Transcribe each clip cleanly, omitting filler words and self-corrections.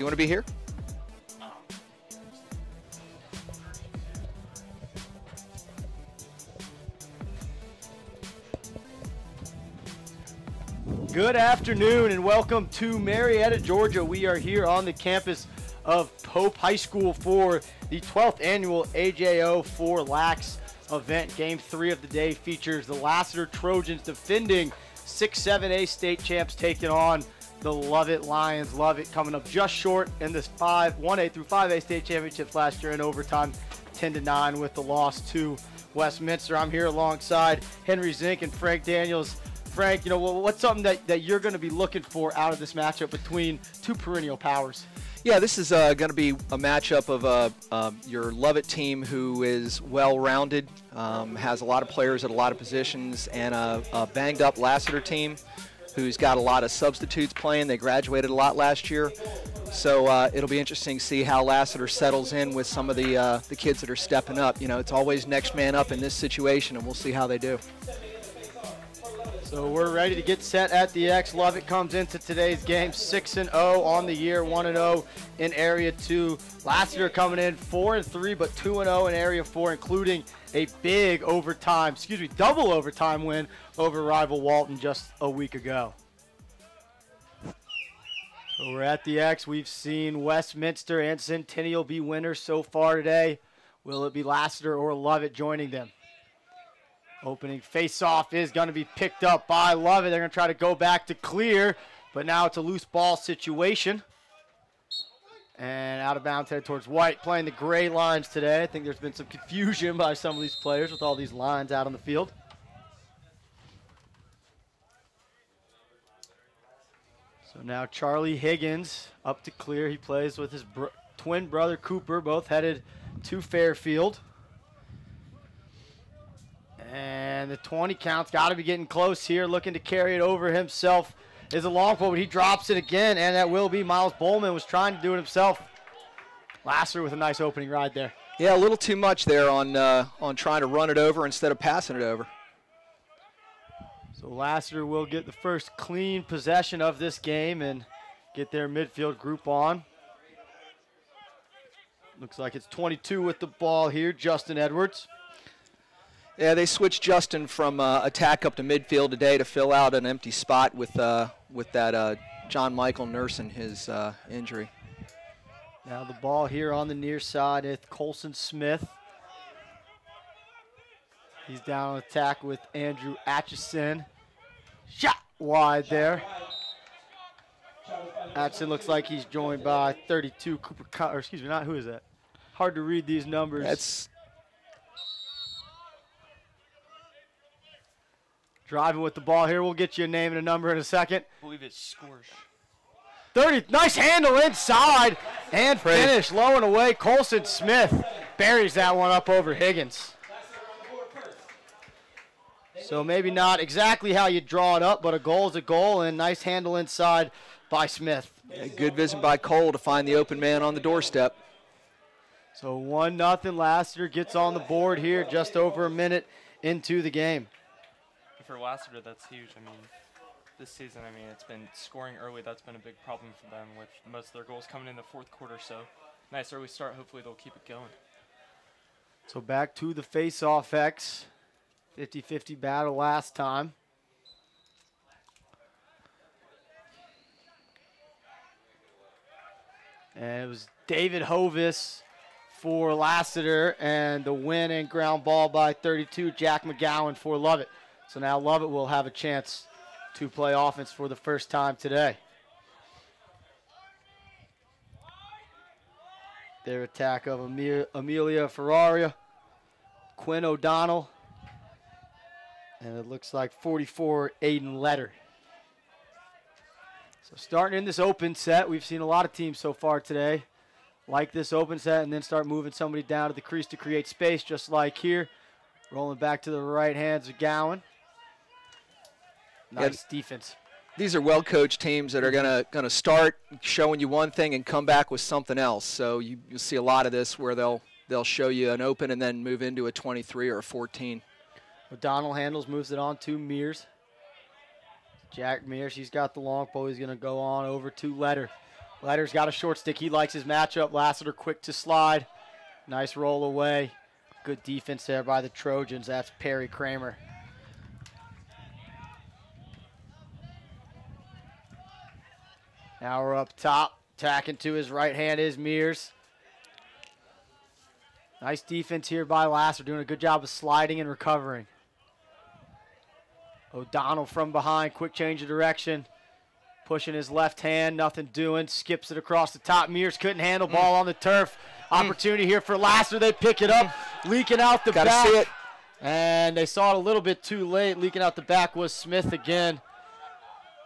You want to be here? Good afternoon and welcome to Marietta, Georgia. We are here on the campus of Pope High School for the 12th annual AJO4LAX event. Game 3 of the day features the Lassiter Trojans defending 6-7A state champs taking on the Lovett Lions. Lovett coming up just short in this 1A through 5A state championships last year in overtime, 10-9 with the loss to Westminster. I'm here alongside Henry Zink and Frank Daniels. Frank, what's something that you're going to be looking for out of this matchup between two perennial powers? Yeah, this is going to be a matchup of your Lovett team, who is well-rounded, has a lot of players at a lot of positions, and a banged-up Lassiter team who's got a lot of substitutes playing. They graduated a lot last year. So it'll be interesting to see how Lassiter settles in with some of the kids that are stepping up. It's always next man up in this situation, and we'll see how they do. So we're ready to get set at the X. Lovett comes into today's game 6-0 on the year, 1-0 in Area 2. Lassiter coming in 4-3, but 2-0 in Area 4, including a big double overtime win over rival Walton just a week ago. So we're at the X. We've seen Westminster and Centennial be winners so far today. Will it be Lassiter or Lovett joining them? Opening face-off is going to be picked up by Lovett. They're going to try to go back to clear, but now it's a loose ball situation. And out of bounds, head towards White, playing the gray lines today. I think there's been some confusion by some of these players with all these lines out on the field. So now Charlie Higgins up to clear. He plays with his twin brother Cooper, both headed to Fairfield. And the 20 count's got to be getting close here. Looking to carry it over himself is a long ball, but he drops it again, and that will be Miles Bowman. Was trying to do it himself. Lassiter with a nice opening ride there. Yeah, a little too much there on trying to run it over instead of passing it over. So Lassiter will get the first clean possession of this game and get their midfield group on. Looks like it's 22 with the ball here, Justin Edwards. Yeah, they switched Justin from attack up to midfield today to fill out an empty spot with that John Michael nursing his injury. Now the ball here on the near side is Colson Smith. He's down on attack with Andrew Atchison. Shot wide there. Atchison looks like he's joined by 32 Cooper, or excuse me, not who is that? Hard to read these numbers. That's driving with the ball here. We'll get you a name and a number in a second. I believe it's Scorch. 30, nice handle inside and finish low and away. Colson Smith buries that one up over Higgins. So maybe not exactly how you draw it up, but a goal is a goal, and nice handle inside by Smith. Yeah, good vision by Cole to find the open man on the doorstep. So 1-0, Lassiter gets on the board here just over a minute into the game. For Lassiter, that's huge. I mean, this season, it's been scoring early. That's been a big problem for them with most of their goals coming in the fourth quarter. So nice early start. Hopefully they'll keep it going. So back to the face-off X. 50-50 battle last time. And it was David Hovis for Lassiter, and the win and ground ball by 32, Jack McGowan for Lovett. So now Lovett will have a chance to play offense for the first time today. Their attack of Amelia Ferraria, Quinn O'Donnell, and it looks like 44, Aiden Letter. So starting in this open set, we've seen a lot of teams so far today like this open set and then start moving somebody down to the crease to create space, just like here. Rolling back to the right hands of Gowan. Nice defense. These are well-coached teams that are gonna start showing you one thing and come back with something else. So you'll see a lot of this where they'll show you an open and then move into a 23 or a 14. O'Donnell handles, moves it on to Mears. Jack Mears, he's got the long pole. He's going to go on over to Letter. Letter's got a short stick. He likes his matchup. Lassiter quick to slide. Nice roll away. Good defense there by the Trojans. That's Perry Kramer. Now we're up top. Tacking to his right hand is Mears. Nice defense here by Lassiter, doing a good job of sliding and recovering. O'Donnell from behind, quick change of direction. Pushing his left hand, nothing doing. Skips it across the top. Mears couldn't handle, ball on the turf. Opportunity here for Lassiter. They pick it up, leaking out the back. Gotta see it. And they saw it a little bit too late. Leaking out the back was Smith again.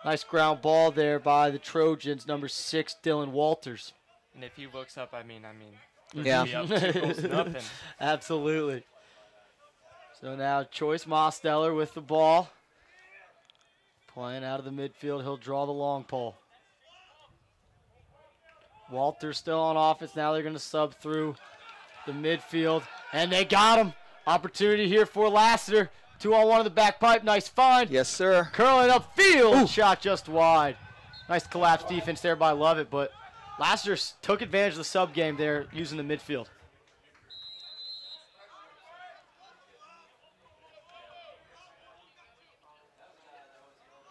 Nice ground ball there by the Trojans, number 6, Dylan Walters. And if he looks up, I mean, yeah. be up 2-0. Absolutely. So now Choice Mosteller with the ball. Playing out of the midfield, he'll draw the long pole. Walters still on offense. Now they're going to sub through the midfield. And they got him. Opportunity here for Lassiter. 2-on-1 in the back pipe. Nice find. Yes, sir. Curling upfield. Ooh. Shot just wide. Nice collapse defense there by Lovett, but Lassiter took advantage of the sub game there using the midfield.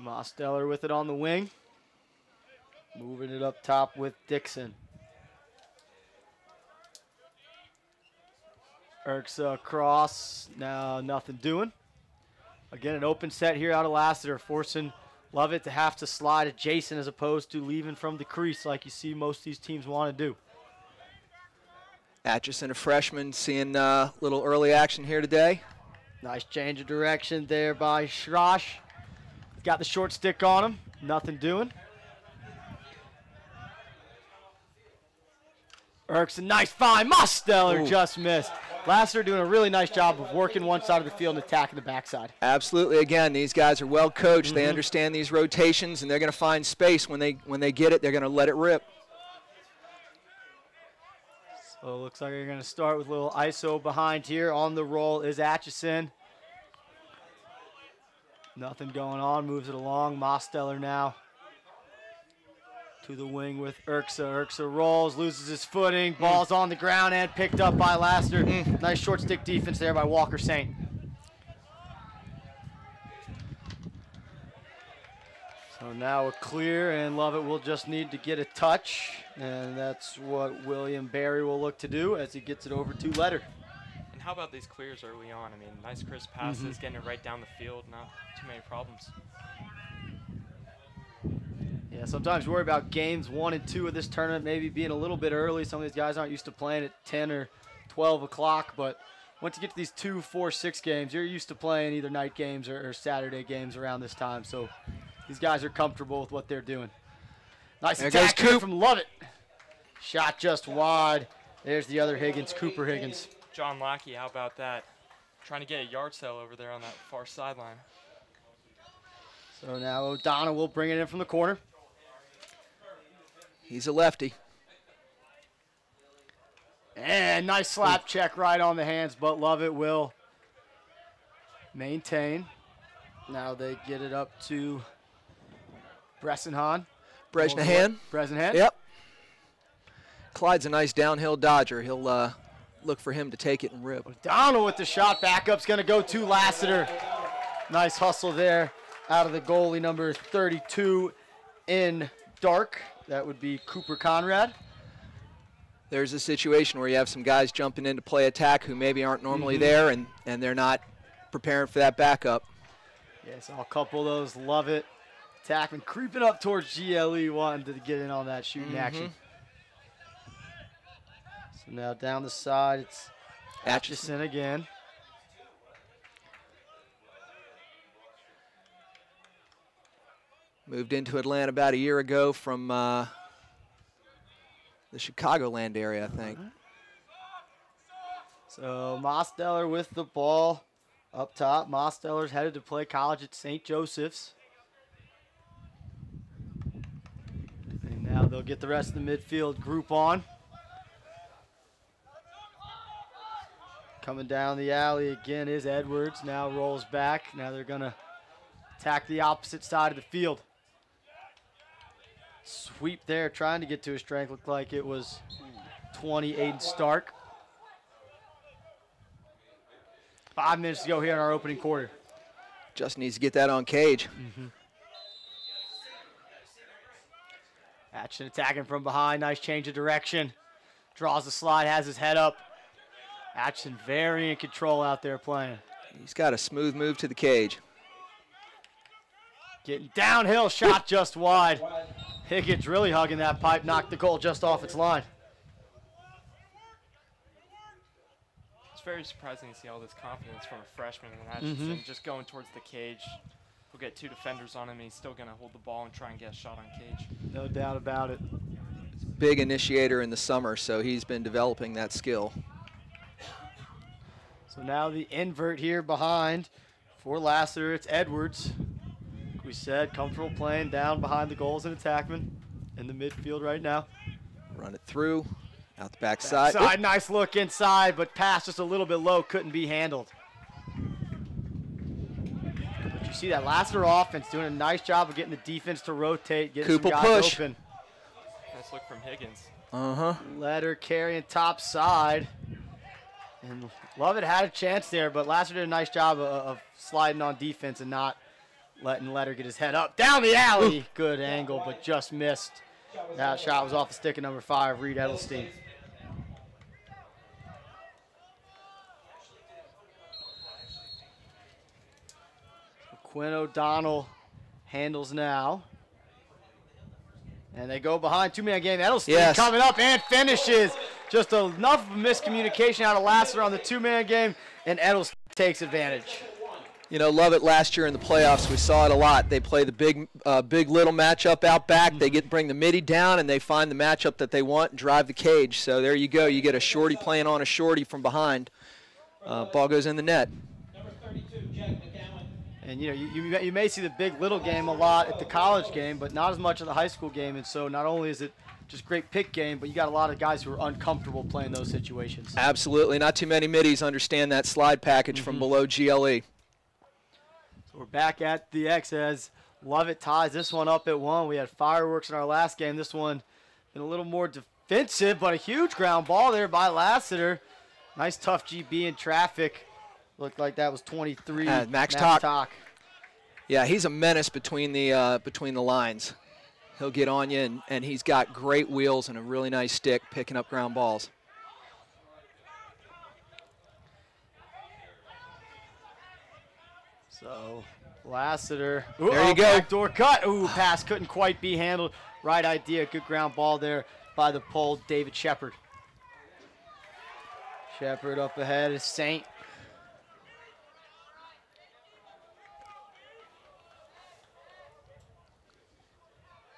Mosteller with it on the wing. Moving it up top with Dixon. Erksa across. Now nothing doing. Again, an open set here out of Lassiter, forcing Lovett to have to slide adjacent as opposed to leaving from the crease like you see most of these teams want to do. Atchison, a freshman, seeing a little early action here today. Nice change of direction there by Schrosch. Got the short stick on him. Nothing doing. Erkson, nice find. Mosteller just missed. Lassiter doing a really nice job of working one side of the field and attacking the backside. Absolutely. Again, these guys are well coached. They understand these rotations, and they're going to find space when they get it. They're going to let it rip. So it looks like they're going to start with a little ISO behind here. On the roll is Atchison. Nothing going on. Moves it along. Mosteller now to the wing with Erksa. Erksa rolls, loses his footing. Ball's on the ground and picked up by Lassiter. Nice short stick defense there by Walker Saint. So now a clear, and Lovett will just need to get a touch, and that's what William Barry will look to do as he gets it over to Letter. And how about these clears early on? I mean, nice crisp passes, getting it right down the field, not too many problems. Yeah, sometimes worry about games 1 and 2 of this tournament maybe being a little bit early. Some of these guys aren't used to playing at 10 or 12 o'clock, but once you get to these 2, 4, 6 games, you're used to playing either night games or Saturday games around this time. So these guys are comfortable with what they're doing. Nice attack here from Lovett. Shot just wide. There's the other Higgins, Cooper Higgins. John Lackey, how about that? Trying to get a yard sale over there on that far sideline. So now O'Donnell will bring it in from the corner. He's a lefty. And nice slap check right on the hands, but Lovett will maintain. Now they get it up to Bressenhan. Bressenhan. Yep. Clyde's a nice downhill dodger. He'll look for him to take it and rip. O'Donnell with the shot. Backup's going to go to Lassiter. Nice hustle there out of the goalie, number 32 in dark. That would be Cooper Conrad. There's a situation where you have some guys jumping in to play attack who maybe aren't normally there, and they're not preparing for that backup. Yeah, so a couple of those Lovett attacking, creeping up towards GLE, wanting to get in on that shooting action. So now down the side, it's Atchison again. Moved into Atlanta about a year ago from the Chicagoland area, I think. So Mosteller with the ball up top. Mosteller's headed to play college at St. Joseph's. And now they'll get the rest of the midfield group on. Coming down the alley again is Edwards. Now rolls back. Now they're going to attack the opposite side of the field. sweep there, trying to get to his strength. Looked like it was 20, Aiden Stark. 5 minutes to go here in our opening quarter. Just needs to get that on cage. Atchison attacking from behind. Nice change of direction. Draws the slide, has his head up. Atchison very in control out there playing. He's got a smooth move to the cage. Getting downhill, shot just wide. Higgins really hugging that pipe, knocked the goal just off its line. It's very surprising to see all this confidence from a freshman in Atchison, just going towards the cage. He'll get 2 defenders on him, and he's still going to hold the ball and try and get a shot on cage. No doubt about it. Big initiator in the summer, so he's been developing that skill. So now the invert here behind for Lassiter. It's Edwards. Like we said, comfortable playing down behind the goals and attackman in the midfield right now. Run it through, out the backside. Backside, nice look inside, but pass just a little bit low, couldn't be handled. But you see that Lassiter offense doing a nice job of getting the defense to rotate, getting some guys push. open. Nice look from Higgins. Letter carrying top side. And Lovett had a chance there, but Lassiter did a nice job of sliding on defense and not letting Letter get his head up. Down the alley. Good angle, but just missed. That shot was off the stick of number 5, Reed Edelstein. Quinn O'Donnell handles now. And they go behind, 2-man game. Edelstein coming up and finishes. Just enough of miscommunication out of Lassiter on the 2-man game, and Edelstein takes advantage. You know, Lovett last year in the playoffs, we saw it a lot. They play the big little matchup out back. They bring the midi down, and they find the matchup that they want and drive the cage. So there you go. You get a shorty playing on a shorty from behind. Ball goes in the net. Number 32, Jack McGowan. And you know, you may see the big little game a lot at the college game, but not as much at the high school game. And so not only is it just great pick game, but you got a lot of guys who are uncomfortable playing those situations. Absolutely. Not too many middies understand that slide package from below GLE. So we're back at the X as Lovett ties this one up at 1. We had fireworks in our last game. This one been a little more defensive, but a huge ground ball there by Lassiter. Nice tough GB in traffic. Looked like that was 23. Max Talk. Yeah, he's a menace between the lines. He'll get on you, and he's got great wheels and a really nice stick picking up ground balls. So Lassiter. There you go. Backdoor cut. Ooh, pass couldn't quite be handled. Right idea. Good ground ball there by the pole, David Shepard. Shepard up ahead is Saint.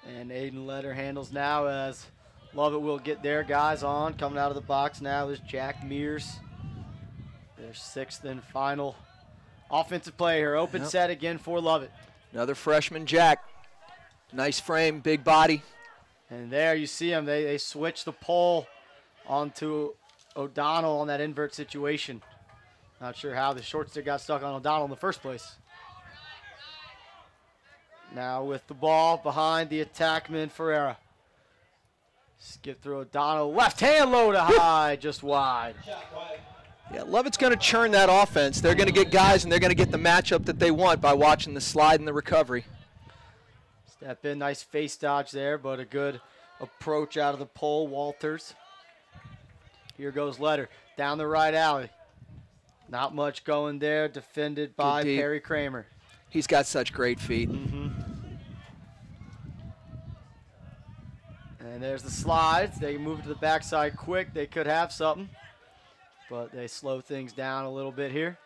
And Aiden Letter handles now as Lovett will get their guys on. Coming out of the box now is Jack Mears. Their 6th and final offensive play here. Open set again for Lovett. Another freshman, Jack. Nice frame, big body. And there you see him. They switch the pole onto O'Donnell on that invert situation. Not sure how the short stick got stuck on O'Donnell in the first place. Now with the ball behind the attackman, Ferreira. Skip through O'Donnell. Left hand low to high, just wide. Yeah, Lovett's going to churn that offense. They're going to get guys, and they're going to get the matchup that they want by watching the slide and the recovery. Step in, nice face dodge there, but a good approach out of the pole, Walters. Here goes Letter, down the right alley. Not much going there, defended by Perry Kramer. He's got such great feet. And there's the slides. They move to the backside quick. They could have something, but they slow things down a little bit here.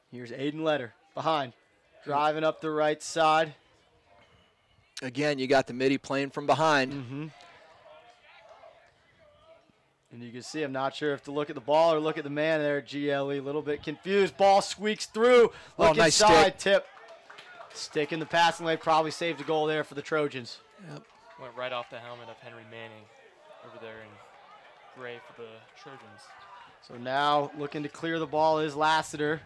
Here's Aiden Letter behind, driving up the right side. Again, you got the midi playing from behind. And you can see, I'm not sure if to look at the ball or look at the man there at GLE. A little bit confused. Ball squeaks through. Look nice inside, tip. Stick in the passing lane, probably saved a goal there for the Trojans. Went right off the helmet of Henry Manning over there in gray for the Trojans. So now looking to clear the ball is Lassiter.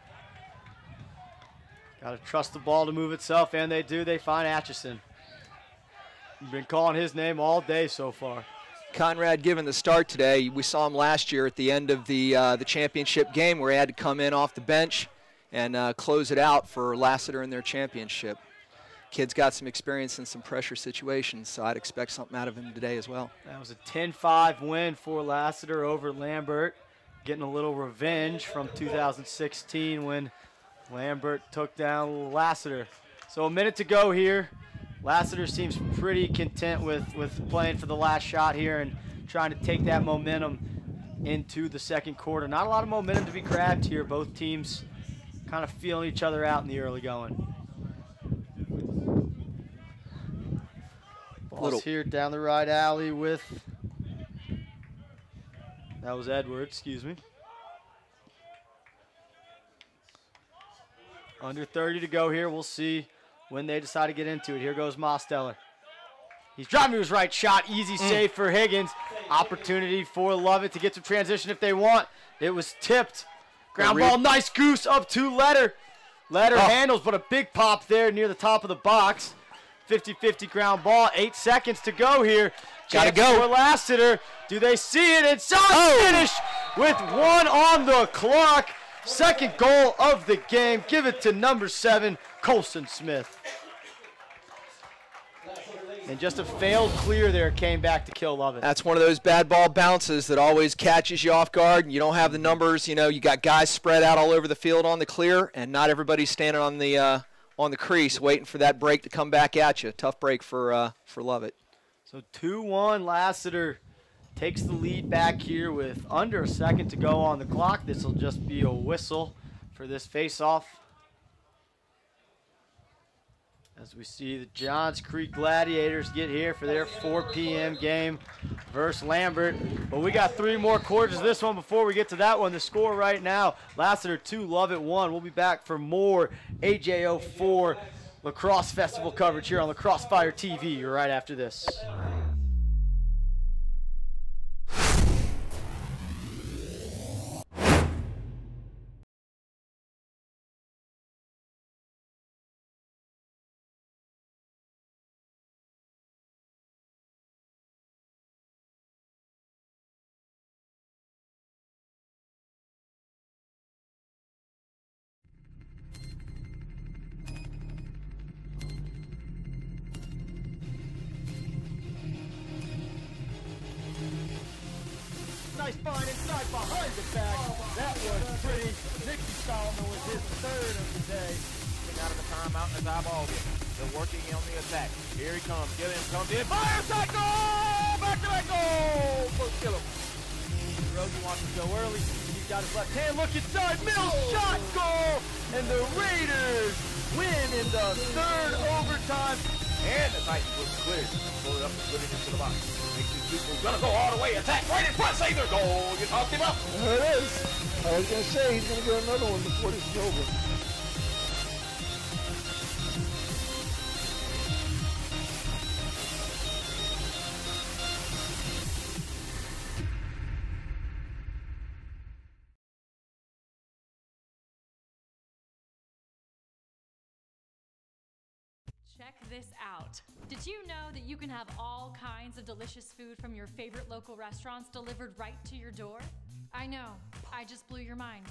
Got to trust the ball to move itself, and they do. They find Atchison. Been calling his name all day so far. Conrad given the start today. We saw him last year at the end of the championship game where he had to come in off the bench and close it out for Lassiter in their championship. Kid's got some experience in some pressure situations, so I'd expect something out of him today as well. That was a 10-5 win for Lassiter over Lambert, getting a little revenge from 2016 when Lambert took down Lassiter. So a minute to go here. Lassiter seems pretty content with playing for the last shot here and trying to take that momentum into the second quarter. Not a lot of momentum to be grabbed here. Both teams kind of feeling each other out in the early going. Ball's here down the right alley with, that was Edwards, excuse me. Under 30 to go here. We'll see when they decide to get into it. Here goes Mosteller. He's driving to his right shot. Easy save for Higgins. Opportunity for Lovett to get some transition if they want. It was tipped. Ground ball, nice goose up to Letter. Letter handles, but a big pop there near the top of the box. 50-50 ground ball. 8 seconds to go here. Gotta go. For Lassiter. Do they see it? It's finish with 1 on the clock. Second goal of the game. Give it to number 7, Colson Smith. And just a failed clear there came back to kill Lovett. That's one of those bad ball bounces that always catches you off guard, and you don't have the numbers. You know, you got guys spread out all over the field on the clear, and not everybody's standing on the crease waiting for that break to come back at you. Tough break for Lovett. So 2-1, Lassiter takes the lead back here with under a second to go on the clock. This will just be a whistle for this face-off. As we see the Johns Creek Gladiators get here for their 4 p.m. game versus Lambert. But we got 3 more quarters of this one before we get to that one. The score right now, Lassiter 2, Lovett 1. We'll be back for more AJO4 Lacrosse Festival coverage here on Lacrosse Fire TV right after this. Nice find inside behind the back. That was pretty. Nicky Solomon was his 3rd of the day. Out of the timeout and his eyeball game. They're working on the attack. Here he comes. Gilliam comes in. Fire shot goal! Back to back goal! First kill him. Rosie wants to go early. He's got his left hand. Look inside. Middle shot goal! And the Raiders win in the 3rd overtime. And the Titans was cleared. Pull it up and put it into the box. Makes these people gonna go all the way. Attack right in front. Save their goal. You talked him up. There it is. I was going to say he's going to get another one before this is over. Check this out. Did you know that you can have all kinds of delicious food from your favorite local restaurants delivered right to your door? I know, I just blew your mind.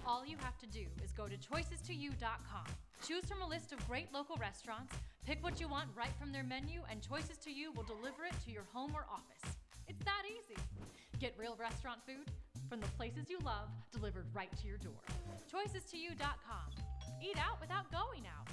All you have to do is go to choices2you.com. Choose from a list of great local restaurants, pick what you want right from their menu, and Choices to You will deliver it to your home or office. It's that easy. Get real restaurant food from the places you love delivered right to your door. Choices2you.com. Eat out without going out.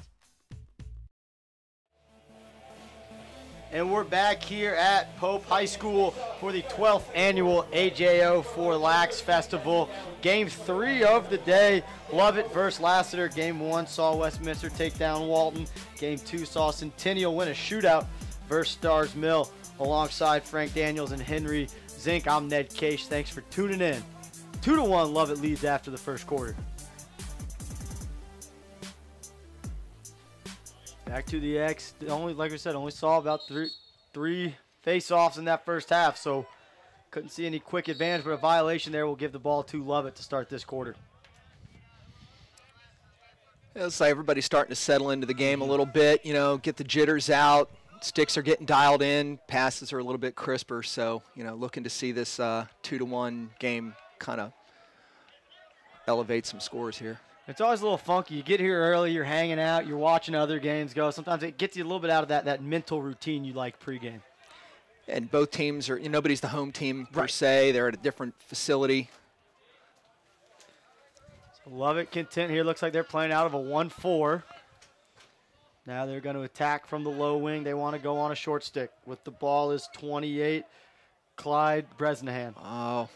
And we're back here at Pope High School for the 12th annual AJO4LAX Festival. Game 3 of the day, Lovett versus Lassiter. Game 1 saw Westminster take down Walton. Game 2 saw Centennial win a shootout versus Stars Mill. Alongside Frank Daniels and Henry Zink, I'm Ned Case. Thanks for tuning in. 2-1, Lovett leads after the first quarter. Back to the X. Only, like I said, only saw about three face-offs in that first half, so couldn't see any quick advantage, but a violation there will give the ball to Lovett to start this quarter. It's like everybody's starting to settle into the game a little bit, you know, get the jitters out. Sticks are getting dialed in. Passes are a little bit crisper. So, you know, looking to see this 2-1 game kind of elevate some scores here. It's always a little funky. You get here early, you're hanging out, you're watching other games go. Sometimes it gets you a little bit out of that mental routine you like pregame. And both teams are, nobody's the home team per Right. se. They're at a different facility. Lovett content here. Looks like they're playing out of a 1-4. Now they're going to attack from the low wing. They want to go on a short stick. With the ball is 28, Clyde Bresnahan. Oh,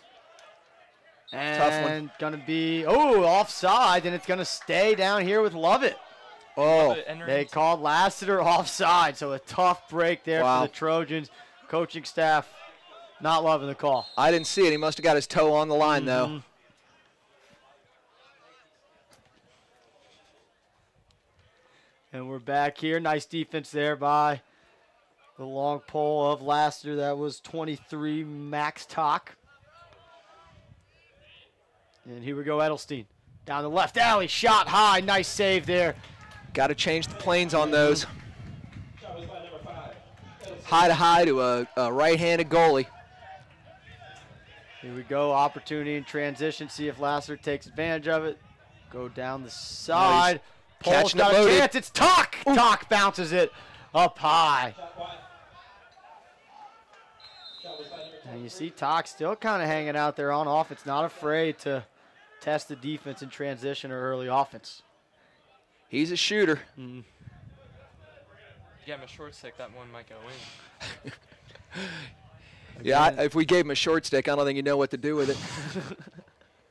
And going to be, offside, and it's going to stay down here with Lovett. oh, They called Lassiter offside, so a tough break there Wow. for the Trojans. Coaching staff not loving the call. I didn't see it. He must have got his toe on the line, though. And we're back here. Nice defense there by the long pole of Lassiter. That was 23, Max Tock. And here we go, Edelstein. Down the left alley, shot high. Nice save there. Got to change the planes on those. Shot was by number 5. High to a right-handed goalie. Here we go, opportunity in transition. See if Lassiter takes advantage of it. Go down the side. Pole's catching it got a loaded. chance. It's Tock. Tock bounces it up high. Shot wide. Shot was by number 10. And you see Tock still kind of hanging out there on offense, not afraid to test the defense in transition or early offense. He's a shooter. You get him a short stick, that one might go in. Yeah, if we gave him a short stick, I don't think he'd know what to do with it.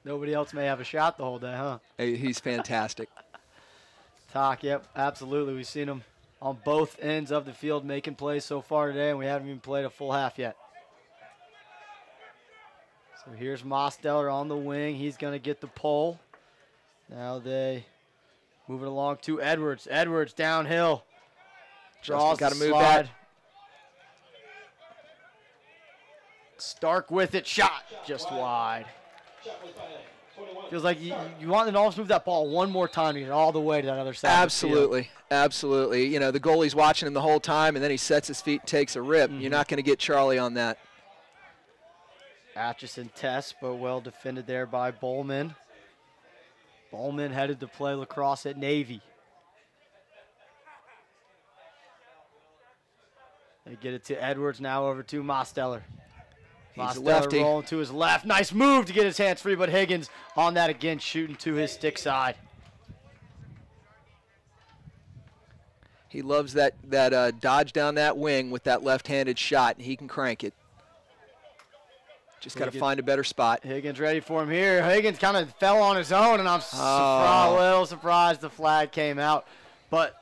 Nobody else may have a shot the whole day, huh? Hey, he's fantastic. Tock, yep, absolutely. We've seen him on both ends of the field making plays so far today, and we haven't even played a full half yet. So here's Mosteller on the wing. He's going to get the pole. Now they move it along to Edwards. Edwards downhill. Draws gotta the move slide. that. Stark with it. Shot just wide. Shot was by 21. Feels like you want to almost move that ball one more time to get it all the way to that other side. Absolutely, absolutely. You know, the goalie's watching him the whole time, and then he sets his feet and takes a rip. You're not going to get Charlie on that. Atchison tests, but well defended there by Bowman. Bowman headed to play lacrosse at Navy. They get it to Edwards, now over to Mosteller. He's a Mosteller lefty. rolling to his left. Nice move to get his hands free, but Higgins on that again, shooting to his stick side. He loves that dodge down that wing with that left-handed shot, and he can crank it. Just got to Higgins- find a better spot. Higgins ready for him here. Higgins kind of fell on his own, and I'm a little surprised the flag came out. But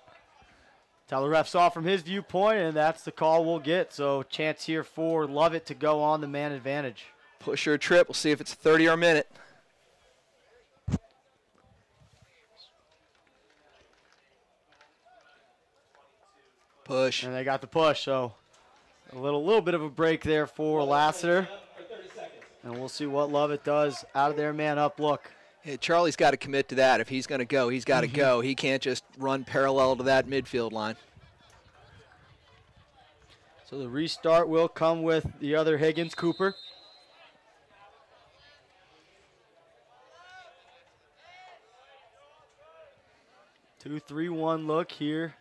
tell the ref saw from his viewpoint, and that's the call we'll get. So chance here for Lovett to go on the man advantage. Push or a trip. We'll see if it's 30 or a minute. Push. And they got the push, so a little bit of a break there for Lassiter. For 30 seconds. And we'll see what Lovett does out of their man up look. Yeah, Charlie's got to commit to that. If he's going to go, he's got to go. He can't just run parallel to that midfield line. So the restart will come with the other Higgins, Cooper. Two, 3-1 look here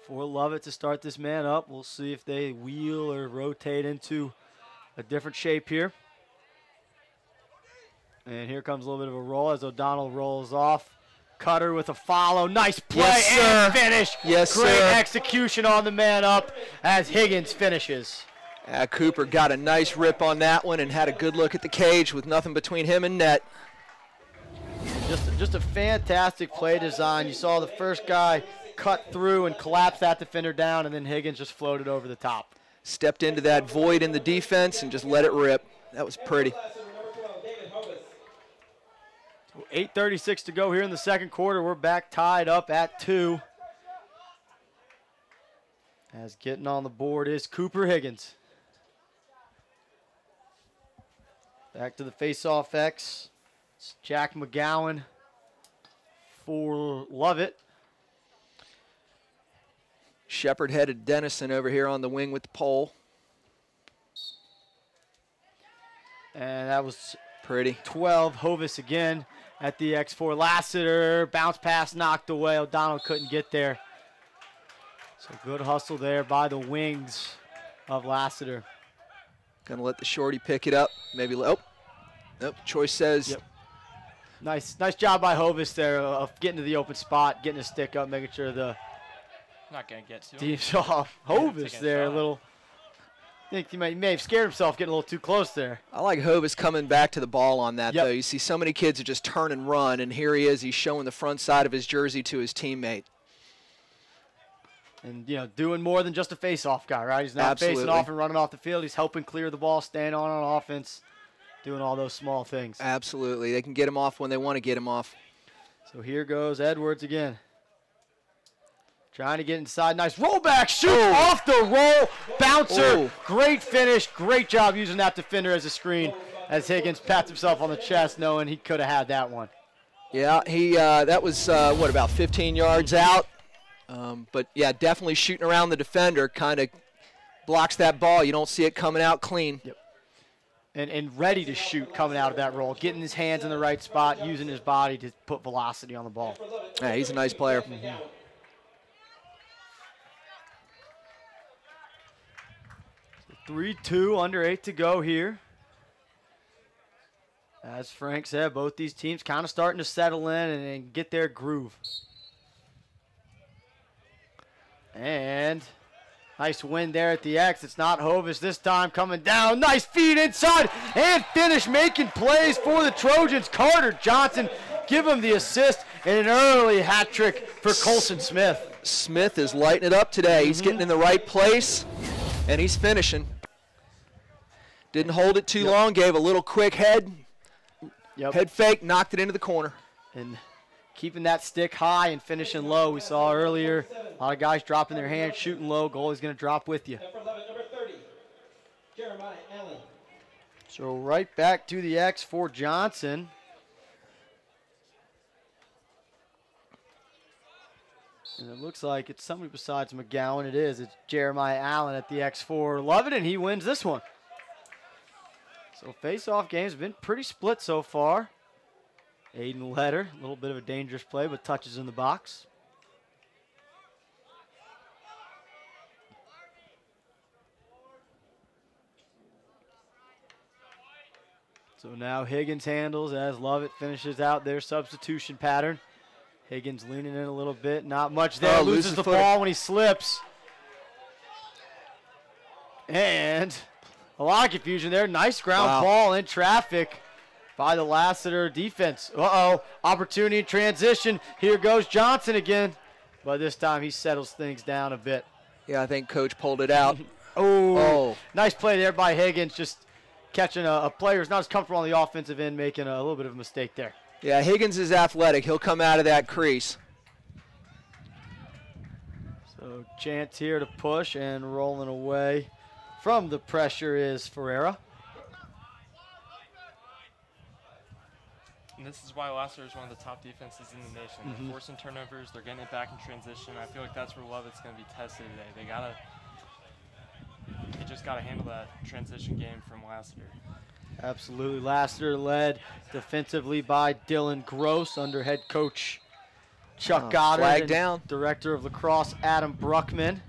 for Lovett to start this man up. We'll see if they wheel or rotate into a different shape here. And here comes a little bit of a roll as O'Donnell rolls off. Cutter with a follow. Nice play Yes, and sir. finish. Yes, Great sir. execution on the man up as Higgins finishes. Cooper got a nice rip on that one and had a good look at the cage with nothing between him and net. Just a fantastic play design. You saw the first guy cut through and collapse that defender down, and then Higgins just floated over the top. Stepped into that void in the defense and just let it rip. That was pretty. Lassiter, number 12, David Hovis. 8:36 to go here in the second quarter. We're back tied up at 2. As getting on the board is Cooper Higgins. Back to the face-off X. It's Jack McGowan for Lovett. Shepard headed Dennison over here on the wing with the pole. And that was Pretty. 12. Hovis again at the X4. Lassiter, bounce pass knocked away. O'Donnell couldn't get there. So good hustle there by the wings of Lassiter. Gonna let the shorty pick it up. Maybe, nope. Choice says. Yep. Nice job by Hovis there of getting to the open spot, getting his stick up, making sure the Not going to get to him. deep off. Hovis Taking a there, a shot. little. I think he may have scared himself getting a little too close there. I like Hovis coming back to the ball on that, Yep. though. You see so many kids that just turn and run, and here he is. He's showing the front side of his jersey to his teammate. And, doing more than just a face-off guy, right? He's not Absolutely. facing off and running off the field. He's helping clear the ball, staying on offense, doing all those small things. Absolutely. They can get him off when they want to get him off. So here goes Edwards again. Trying to get inside. Nice rollback. Shoot off the roll. Bouncer. Oh. Great finish. Great job using that defender as a screen as Higgins pats himself on the chest knowing he could have had that one. Yeah, he that was, about 15 yards out. But, yeah, definitely shooting around the defender kind of blocks that ball. You don't see it coming out clean. Yep. And ready to shoot coming out of that roll. Getting his hands in the right spot, using his body to put velocity on the ball. Yeah, he's a nice player. 3-2, under 8 to go here. As Frank said, both these teams kind of starting to settle in and get their groove. And nice win there at the X. It's not Hovis this time coming down. Nice feed inside and finish making plays for the Trojans. Carter Johnson give him the assist and an early hat trick for Colson Smith. Smith is lighting it up today. He's getting in the right place, and he's finishing. Didn't hold it too long, gave a little quick head fake, knocked it into the corner. And keeping that stick high and finishing low. We saw earlier a lot of guys dropping their hands, shooting low. Goalie's going to drop with you. Number 11, number 30, Jeremiah Allen. So right back to the X for Johnson. And it looks like it's somebody besides McGowan. It is. It's Jeremiah Allen at the X for Lovett, and he wins this one. So face-off games have been pretty split so far. Aiden Letter, a little bit of a dangerous play, but touches in the box. So now Higgins handles as Lovett finishes out their substitution pattern. Higgins leaning in a little bit, not much there. Loses the ball when he slips. And a lot of confusion there. Nice ground ball in traffic by the Lassiter defense. Opportunity in transition. Here goes Johnson again. But this time he settles things down a bit. Yeah, I think Coach pulled it out. Nice play there by Higgins. Just catching a player who's not as comfortable on the offensive end, making a little bit of a mistake there. Yeah, Higgins is athletic. He'll come out of that crease. So chance here to push, and rolling away from the pressure is Ferreira. And this is why Lassiter is one of the top defenses in the nation. They're forcing turnovers. They're getting it back in transition. I feel like that's where Lovett's going to be tested today. They just got to handle that transition game from Lassiter. Absolutely. Lassiter led defensively by Dylan Gross under head coach Chuck Goddard. Flag and down. Director of lacrosse Adam Bruckman.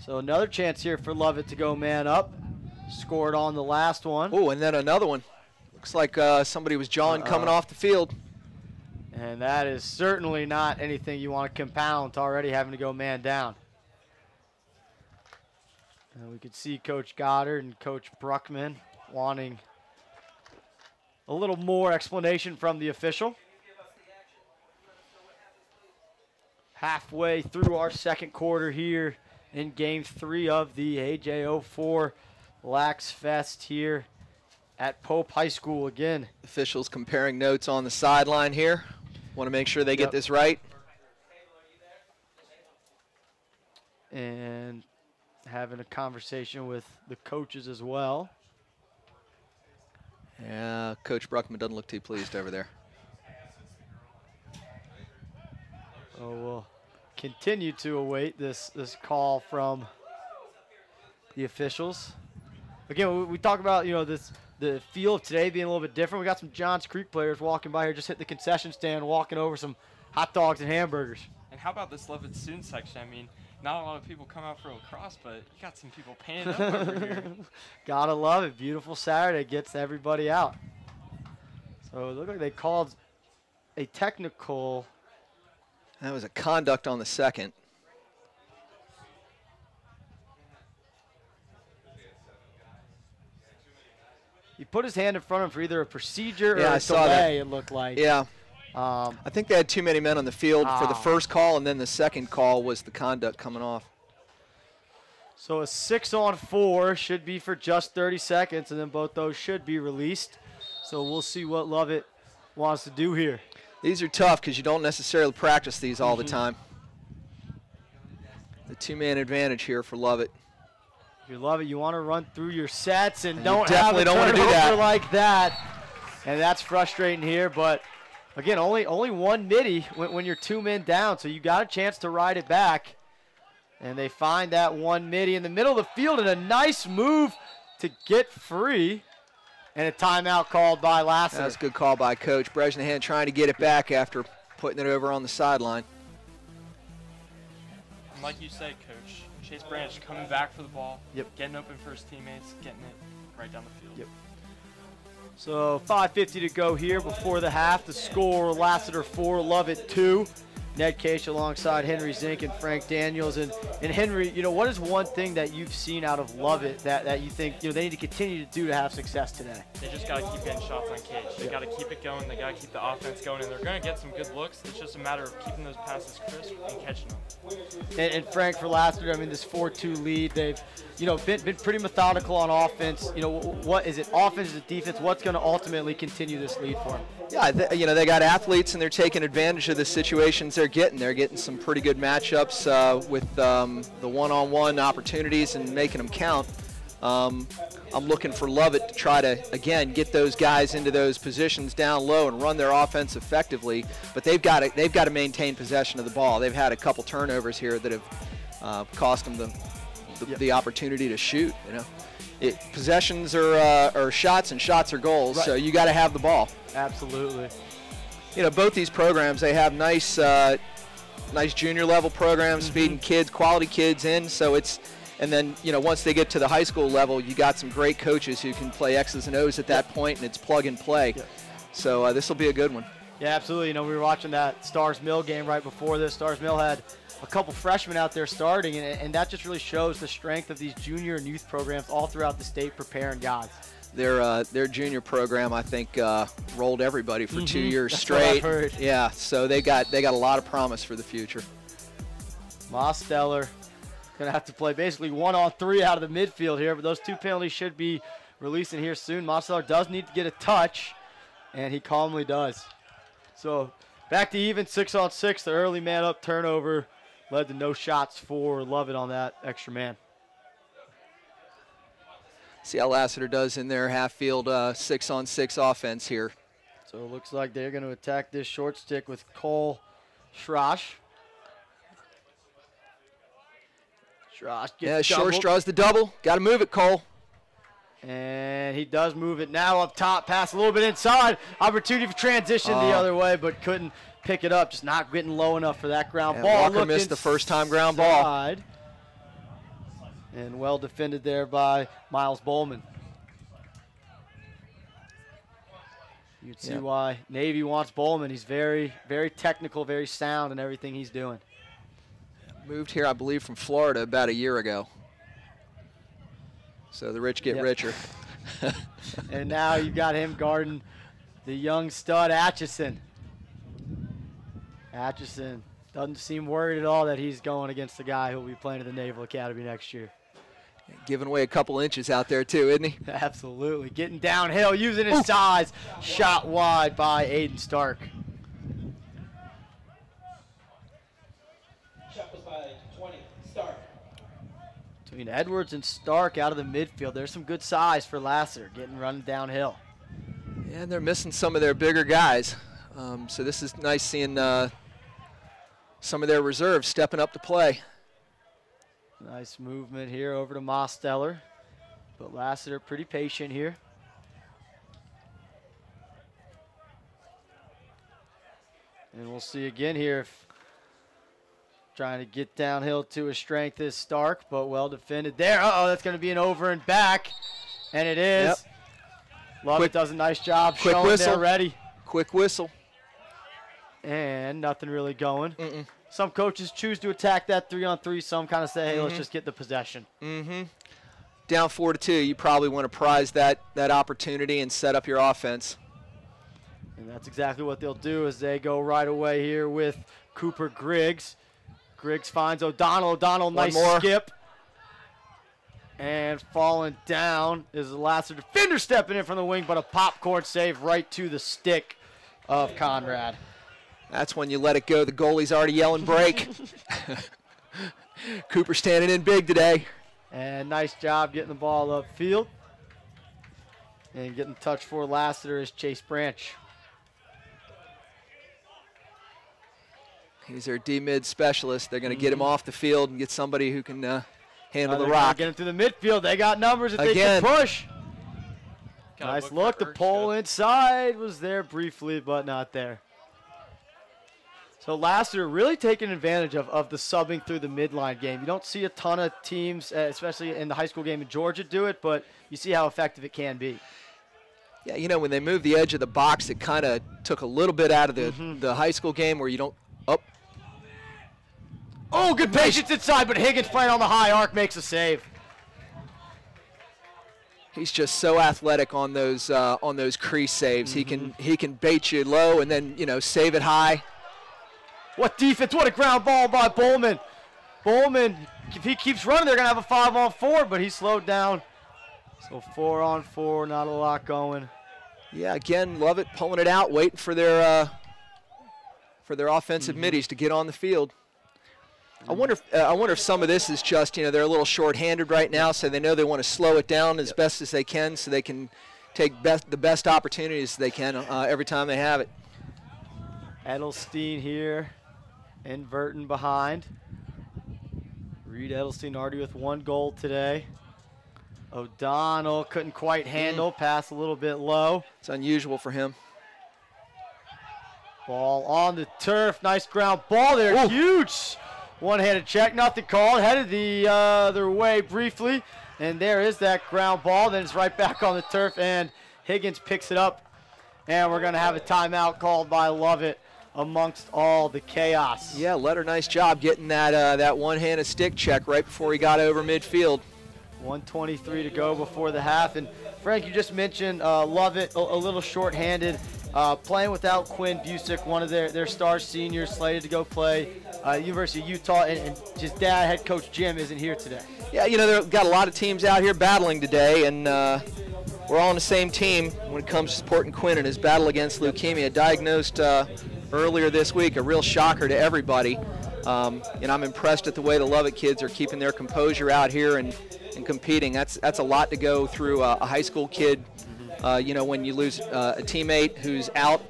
So another chance here for Lovett to go man up. Scored on the last one. Oh, and then another one. Looks like somebody was jawing coming off the field. And that is certainly not anything you want to compound to already having to go man down. And we could see Coach Goddard and Coach Bruckman wanting a little more explanation from the official. Halfway through our second quarter here in Game 3 of the AJO4LAX Fest here at Pope High School again. Officials comparing notes on the sideline here. Want to make sure they get this right. And having a conversation with the coaches as well. Yeah, Coach Bruckman doesn't look too pleased over there. So we'll continue to await this call from the officials. Again, we talk about, you know, the feel of today being a little bit different. We got some Johns Creek players walking by here, just hit the concession stand, walking over some hot dogs and hamburgers. And how about this Lovett student section? I mean, not a lot of people come out for lacrosse, but you got some people painted up over here. Gotta love it. Beautiful Saturday gets everybody out. So it looked like they called a technical. That was a conduct on the second. He put his hand in front of him for either a procedure or I a saw that. delay, it looked like. Yeah. I think they had too many men on the field for the first call, and then the second call was the conduct coming off. So a 6-on-4 should be for just 30 seconds, and then both those should be released. So we'll see what Lovett wants to do here. These are tough because you don't necessarily practice these all the time. The two-man advantage here for Lovett. If you love it, you want to run through your sets and You don't definitely have don't a wanna do turnover that. like that. And that's frustrating here, but again, only one midi when you're 2 men down, so you got a chance to ride it back. And they find that one midi in the middle of the field, and a nice move to get free. And a timeout called by Lassiter. That's a good call by Coach Bresnahan, trying to get it back after putting it over on the sideline. And like you said, Coach, Chase Branch coming back for the ball, Yep. getting open for his teammates, getting it right down the field. Yep. So 5:50 to go here before the half. The score, Lassiter 4, Lovett 2. Ned Case alongside Henry Zink and Frank Daniels. And Henry, you know, what is one thing that you've seen out of Lovett that you think, you know, they need to continue to do to have success today? They just got to keep getting shots on Cage. They got to keep it going. They got to keep the offense going, and they're going to get some good looks. It's just a matter of keeping those passes crisp and catching them. And Frank, for Lassiter, I mean, this 4-2 lead, they've, you know, been pretty methodical on offense. You know, what is it, offense, is it defense? What's going to ultimately continue this lead for them? Yeah, you know, they got athletes and they're taking advantage of the situations they're getting. They're getting some pretty good matchups with the one-on-one opportunities and making them count. I'm looking for Lovett to try to, again, get those guys into those positions down low and run their offense effectively. But they've got to maintain possession of the ball. They've had a couple turnovers here that have cost them the opportunity to shoot. You know, possessions are shots and shots are goals. Right. So you got to have the ball. Absolutely. You know, both these programs, they have nice junior level programs, feeding kids, quality kids in. So it's. And then, you know, once they get to the high school level, you got some great coaches who can play X's and O's at that point, and it's plug and play. So this will be a good one. Yeah, absolutely. You know, we were watching that Stars Mill game right before this. Stars Mill had a couple freshmen out there starting, and that just really shows the strength of these junior and youth programs all throughout the state preparing guys. Their junior program, I think, rolled everybody for 2 years That's straight. what I've heard. Yeah, so they got a lot of promise for the future. Mosteller going to have to play basically 1-on-3 out of the midfield here, but those 2 penalties should be releasing here soon. Mosteller does need to get a touch, and he calmly does. So back to even, 6-on-6. The early man up turnover led to no shots for Lovett on that extra man. See how Lassiter does in their half-field 6-on-6 offense here. So it looks like they're going to attack this short stick with Cole Schrosch. Yeah, short straw's the double. Got to move it, Cole. And he does move it now up top, pass a little bit inside. Opportunity for transition the other way, but couldn't pick it up. Just not getting low enough for that ground ball. Walker missed the first-time ground ball. And well defended there by Miles Bowman. You can see why Navy wants Bowman. He's very, very technical, very sound in everything he's doing. Moved here, I believe, from Florida about a year ago. So the rich get richer. And now you've got him guarding the young stud Atchison. Atchison doesn't seem worried at all that he's going against the guy who will be playing at the Naval Academy next year. Giving away a couple inches out there too, isn't he? Absolutely. Getting downhill, using his size. Shot wide by Aiden Stark. Shot was by 20. Stark. Between Edwards and Stark out of the midfield, there's some good size for Lassiter, running downhill. Yeah, and they're missing some of their bigger guys. So this is nice seeing some of their reserves stepping up to play. Nice movement here over to Mosteller. But Lassiter pretty patient here. And we'll see again here if trying to get downhill to his strength is Stark, but well defended there. Uh-oh, that's going to be an over and back. And it is. Yep. Lovett does a nice job quick showing whistle. they're ready. Quick whistle. And nothing really going. Some coaches choose to attack that 3-on-3. Some kind of say, hey, let's just get the possession. Down 4-2, you probably want to prize that opportunity and set up your offense. And that's exactly what they'll do as they go right away here with Cooper Griggs. Griggs finds O'Donnell. O'Donnell, nice skip. And falling down is the Lassiter defender stepping in from the wing, but a popcorn save right to the stick of Conrad. That's when you let it go. The goalie's already yelling break. Cooper standing in big today. And nice job getting the ball upfield. And getting touch for Lassiter is Chase Branch. He's their D-mid specialist. They're going to get him off the field and get somebody who can handle the rock. Get him to the midfield. They got numbers if they can push. Nice look. The pole inside was there briefly, but not there. So Lassiter really taking advantage of the subbing through the midline game. You don't see a ton of teams, especially in the high school game in Georgia, do it, but you see how effective it can be. Yeah, you know, when they moved the edge of the box, it kind of took a little bit out of the high school game where you don't Oh, good patience inside, but Higgins playing on the high arc makes a save. He's just so athletic on those crease saves. He can bait you low and then save it high. What defense! What a ground ball by Bowman. Bowman, if he keeps running, they're gonna have a 5-on-4, but he slowed down. So 4-on-4, not a lot going. Yeah, again, Lovett pulling it out, waiting for their offensive middies to get on the field. I wonder if some of this is just, they're a little short-handed right now, so they know they want to slow it down as best as they can so they can take the best opportunities they can every time they have it. Edelstein here, inverting behind. Reed Edelstein already with 1 goal today. O'Donnell couldn't quite handle, pass a little bit low. It's unusual for him. Ball on the turf, nice ground ball there, huge. One-handed check, nothing called, headed the other way briefly, and there is that ground ball. Then it's right back on the turf, and Higgins picks it up, and we're going to have a timeout called by Lovett amongst all the chaos. Yeah, Letter, nice job getting that one-handed stick check right before he got over midfield. 1:23 to go before the half, and Frank, you just mentioned Lovett a little short-handed. Playing without Quinn Busick, one of their star seniors slated to go play University of Utah, and his dad, head coach Jim, isn't here today. Yeah, they've got a lot of teams out here battling today, and we're all on the same team when it comes to supporting Quinn in his battle against leukemia. Diagnosed earlier this week, a real shocker to everybody. And I'm impressed at the way the Lovett kids are keeping their composure out here and competing. That's a lot to go through a high school kid. When you lose a teammate who's out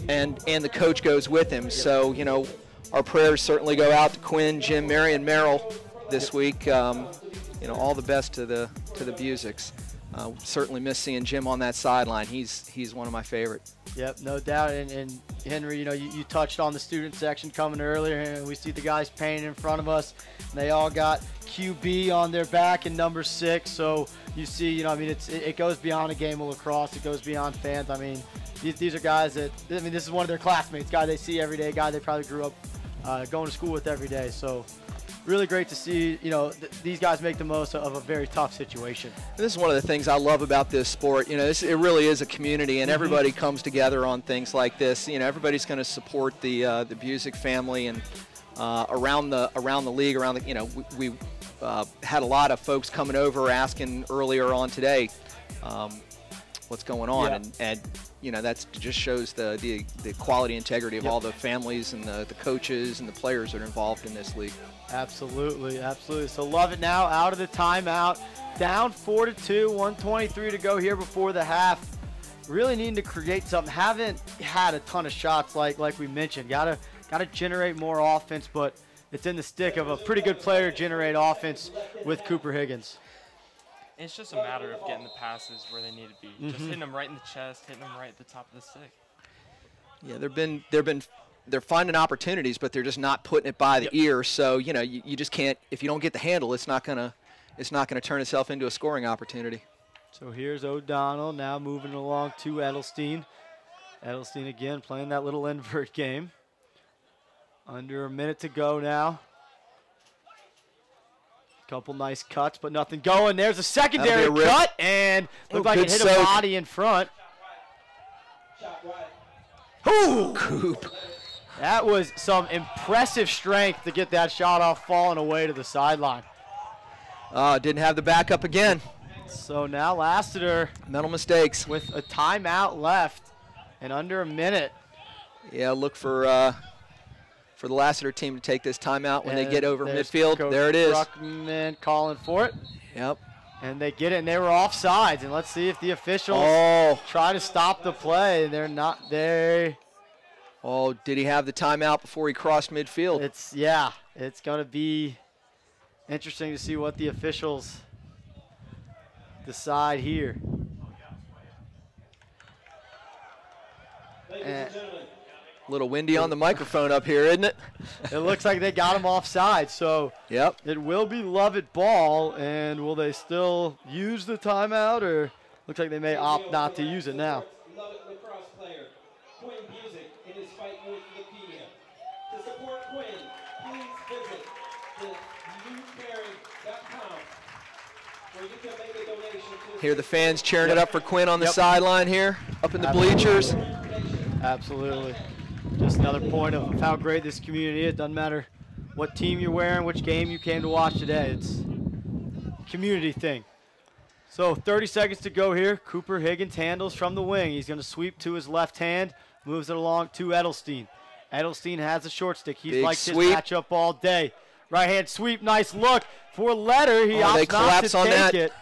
and the coach goes with him. So, our prayers certainly go out to Quinn, Jim, Mary, and Merrill this week. All the best to the Busicks. Certainly miss seeing Jim on that sideline. He's one of my favorites. Yep, no doubt. And Henry, you touched on the student section coming earlier, and we see the guys painted in front of us. They all got QB on their back and number 6. So you see, it goes beyond a game of lacrosse. It goes beyond fans. These are guys that, this is one of their classmates, guy they see every day, guy they probably grew up going to school with every day. So really great to see, these guys make the most of a very tough situation. This is one of the things I love about this sport. It really is a community, and everybody comes together on things like this. Everybody's going to support the Busick family, and around the league, we had a lot of folks coming over asking earlier on today what's going on, and that just shows the quality integrity of all the families and the coaches and the players that are involved in this league. Absolutely, absolutely. So Lovett now out of the timeout, down 4-2, 1:23 to go here before the half. Really needing to create something. Haven't had a ton of shots like we mentioned. Gotta got to generate more offense, but it's in the stick of a pretty good player to generate offense with Cooper Higgins. And it's just a matter of getting the passes where they need to be. Just hitting them right in the chest, hitting them right at the top of the stick. Yeah, they're finding opportunities, but they're just not putting it by the ear. So, you know, you just can't, if you don't get the handle, it's not gonna turn itself into a scoring opportunity. So here's O'Donnell now moving along to Edelstein. Edelstein again playing that little invert game. Under a minute to go now. Couple nice cuts, but nothing going. There's a secondary cut, and looked like it hit a body in front. Ooh! Coop. That was some impressive strength to get that shot off, falling away to the sideline. Didn't have the backup again. So now Lassiter Mental mistakes. with a timeout left and under a minute. Yeah, look for the Lassiter team to take this timeout when they get over midfield. Coach there it is. Bruckman calling for it. Yep. And they get it, and they were offsides. And let's see if the officials try to stop the play. They're not there. Oh, did he have the timeout before he crossed midfield? It's going to be interesting to see what the officials decide here. Ladies and gentlemen, A little windy on the microphone up here, isn't it? it looks like they got him offside, so Yep. it will be Lovett ball, and will they still use the timeout, or looks like they may opt not to use it now. Lovett lacrosse player Quinn Busick in his fight with leukemia. To support Quinn, please visit thenucaring.com where you can make a donation to Hear the fans cheering it up for Quinn on the sideline here, up in the bleachers. Absolutely. Just another point of how great this community is. Doesn't matter what team you're wearing, which game you came to watch today. It's a community thing. So 30 seconds to go here. Cooper Higgins handles from the wing. He's going to sweep to his left hand, moves it along to Edelstein. Edelstein has a short stick. He's liked his matchup all day. Right hand sweep, nice look for Letter. He opts not to take it.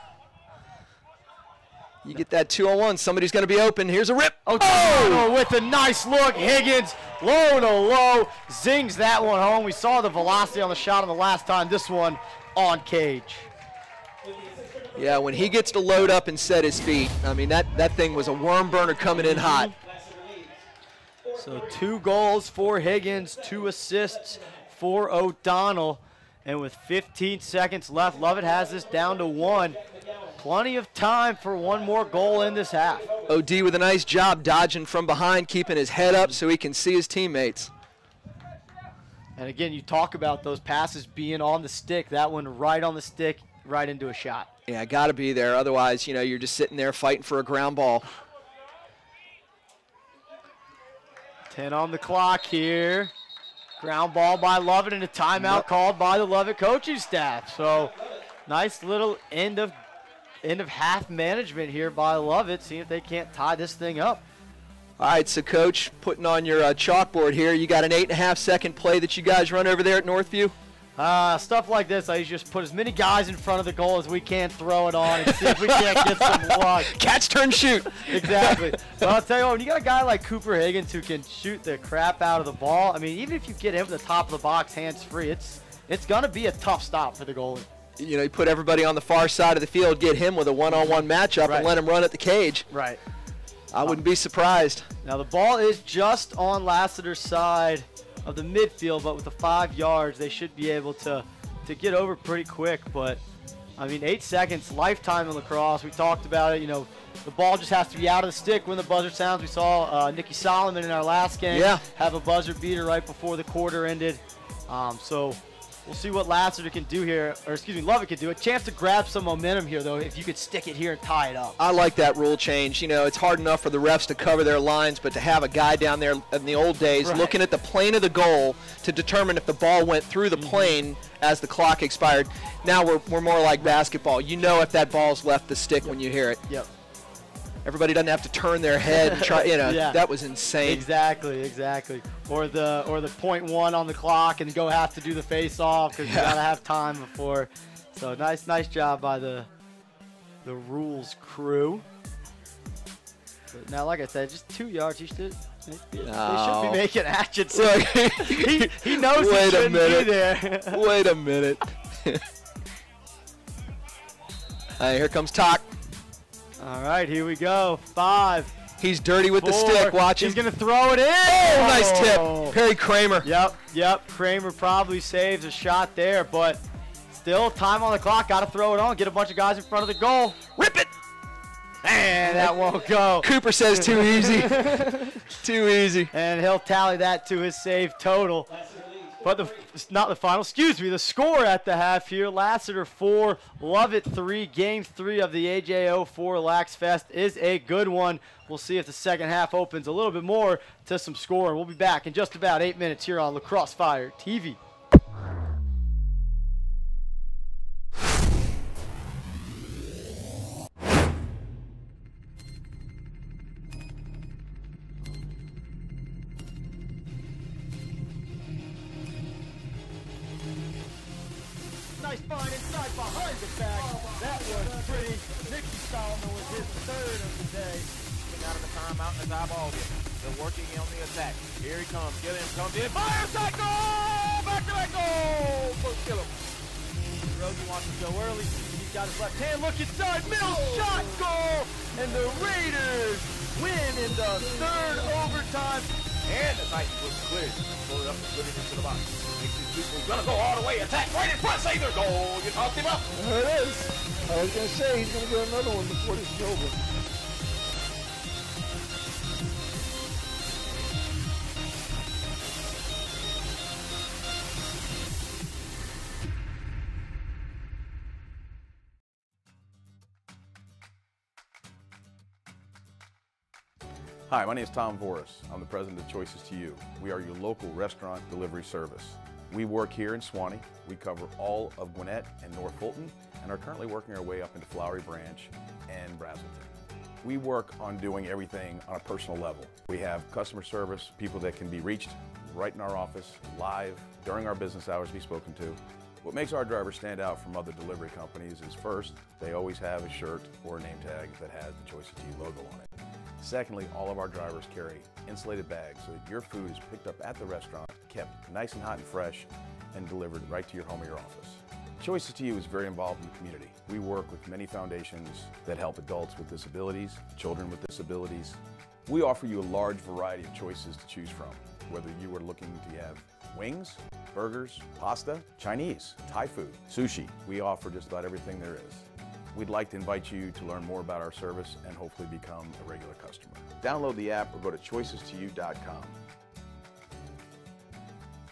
You get that 2-on-1. Somebody's going to be open. Here's a rip. Oh, with a nice look. Higgins, low to low, zings that one home. We saw the velocity on the shot on the last time. This one on cage. Yeah, when he gets to load up and set his feet, I mean, that thing was a worm burner coming in hot. So 2 goals for Higgins, 2 assists for O'Donnell. And with 15 seconds left, Lovett has this down to 1. Plenty of time for one more goal in this half. OD with a nice job dodging from behind, keeping his head up so he can see his teammates. And again, you talk about those passes being on the stick. That one right on the stick, right into a shot. Yeah, got to be there. Otherwise, you know, you're just sitting there fighting for a ground ball. 10 on the clock here. Ground ball by Lovett and a timeout called by the Lovett coaching staff. So nice little end of half management here by Lovett, seeing if they can't tie this thing up. All right, so Coach, putting on your chalkboard here, you got an 8.5-second play that you guys run over there at Northview? Stuff like this, I just put as many guys in front of the goal as we can, throw it on, and see if we can't get some luck. Catch, turn, shoot. Exactly. But I'll tell you what, when you got a guy like Cooper Higgins who can shoot the crap out of the ball, I mean, even if you get him to the top of the box hands-free, it's going to be a tough stop for the goalie. You know, you put everybody on the far side of the field, get him with a one-on-one matchup, and let him run at the cage. Right. I wouldn't be surprised. Now the ball is just on Lassiter's side of the midfield, but with the 5 yards, they should be able to get over pretty quick. But, I mean, 8 seconds, lifetime in lacrosse. We talked about it. You know, the ball just has to be out of the stick when the buzzer sounds. We saw Nikki Solomon in our last game have a buzzer beater right before the quarter ended. So we'll see what Lassiter can do here, or excuse me, Lovett can do. A chance to grab some momentum here, though, if you could stick it here and tie it up. I like that rule change. You know, it's hard enough for the refs to cover their lines, but to have a guy down there in the old days looking at the plane of the goal to determine if the ball went through the plane as the clock expired. Now we're more like basketball. You know if that ball's left the stick when you hear it. Yep. Everybody doesn't have to turn their head and try, you know, that was insane. Exactly. Or the .1 on the clock and go have to do the face-off because you got to have time before. So nice job by the rules crew. Now, like I said, just 2 yards. They should be No. making hatchets. Look. he knows he shouldn't be there. Wait a minute. Here comes Talk. All right, here we go. 5. He's dirty with the 4. stick. Watch him. He's going to throw it in. Oh, nice tip. Perry Kramer. Yep. Kramer probably saves a shot there, but still time on the clock. Got to throw it on. Get a bunch of guys in front of the goal. Rip it. And that won't go. Cooper says too easy. Too easy. And he'll tally that to his save total. But not the final, the score at the half here. Lassiter 4, Lovett 3. Game 3 of the AJO4LAX Fest is a good one. We'll see if the second half opens a little bit more to some score. We'll be back in just about 8 minutes here on Lacrosse Fire TV. Nice find inside behind the back. That was pretty. Nicky Solomon was his 3rd of the day. Out of the timeout in his eyeball. They're working on the attack. Here he comes. Gilliam comes in. Fires that goal! Back-to-back goal! First Gilliam. Rosie wants to go early. He's got his left hand. Look inside. Middle shot goal. And the Raiders win in the 3rd overtime. And the Titans was cleared. Pull it up and put it into the box. He's gonna go all the way. Attack right in front. Save their goal. You talked him up. There it is. I was going to say he's going to get another one before this is over. Hi, my name is Tom Voris. I'm the president of Choices to You. We are your local restaurant delivery service. We work here in Suwanee. We cover all of Gwinnett and North Fulton and are currently working our way up into Flowery Branch and Brazelton. We work on doing everything on a personal level. We have customer service, people that can be reached right in our office, live, during our business hours, be spoken to. What makes our drivers stand out from other delivery companies is first, they always have a shirt or a name tag that has the Choices to You logo on it. Secondly, all of our drivers carry insulated bags so that your food is picked up at the restaurant, kept nice and hot and fresh, and delivered right to your home or your office. Choices to You is very involved in the community. We work with many foundations that help adults with disabilities, children with disabilities. We offer you a large variety of choices to choose from, whether you are looking to have wings, burgers, pasta, Chinese, Thai food, sushi. We offer just about everything there is. We'd like to invite you to learn more about our service and hopefully become a regular customer. Download the app or go to choicestouYou.com.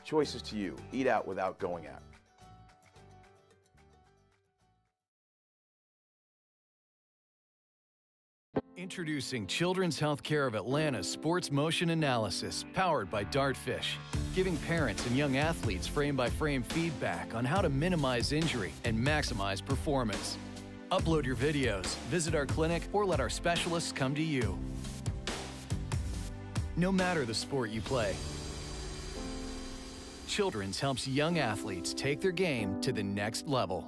Choices to You. Eat out without going out. Introducing Children's Healthcare of Atlanta's Sports Motion Analysis, powered by Dartfish, giving parents and young athletes frame-by-frame feedback on how to minimize injury and maximize performance. Upload your videos, visit our clinic, or let our specialists come to you. No matter the sport you play, Children's helps young athletes take their game to the next level.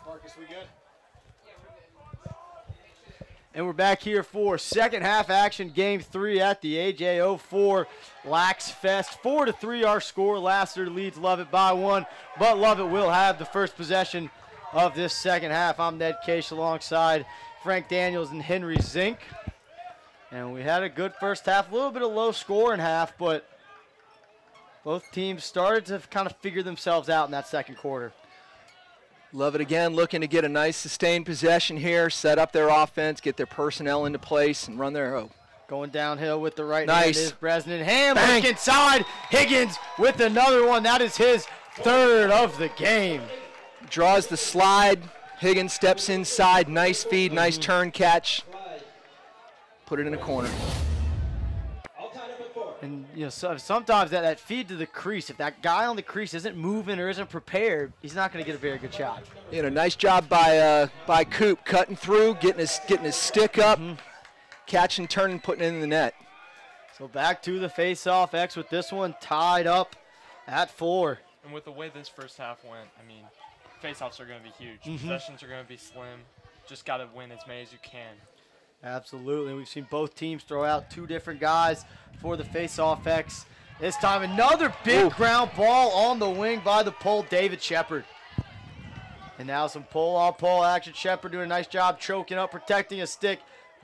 Marcus, we good? And we're back here for second half action, game 3 at the AJO4LAX Fest. 4-3 our score. Lassiter leads Lovett by 1, but Lovett will have the first possession of this second half. I'm Ned Case alongside Frank Daniels and Henry Zink. And we had a good first half, a little bit of low scoring half, but both teams started to kind of figure themselves out in that second quarter. Lovett again looking to get a nice sustained possession here, set up their offense, get their personnel into place, and run their Going downhill with the right nice. hand is Bresnan. Look inside. Higgins with another one. That is his third of the game. Draws the slide. Higgins steps inside. Nice feed, nice turn catch. Put it in a corner. And you know, sometimes that feed to the crease, if that guy on the crease isn't moving or isn't prepared, he's not going to get a very good shot. You know, nice job by Coop cutting through, getting his stick up, catching, turning, putting it in the net. So back to the face-off X with this one tied up at 4. And with the way this first half went, I mean, face-offs are going to be huge. Possessions are going to be slim. Just got to win as many as you can. Absolutely. We've seen both teams throw out 2 different guys for the face-off X. This time another big ground ball on the wing by the pole, David Shepard. And now some pole-on-pole action. Shepard doing a nice job choking up, protecting a stick.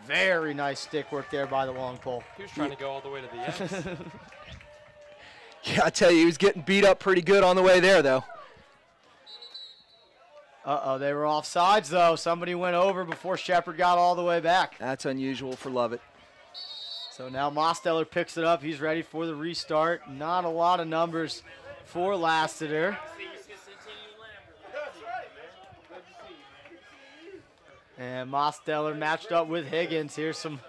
Very nice stick work there by the long pole. He was trying to go all the way to the X. Yeah, I tell you, he was getting beat up pretty good on the way there, though. Uh-oh, they were offsides, though. Somebody went over before Shepard got all the way back. That's unusual for Lovett. So now Mosteller picks it up. He's ready for the restart. Not a lot of numbers for Lassiter. And Mosteller matched up with Higgins. Here's some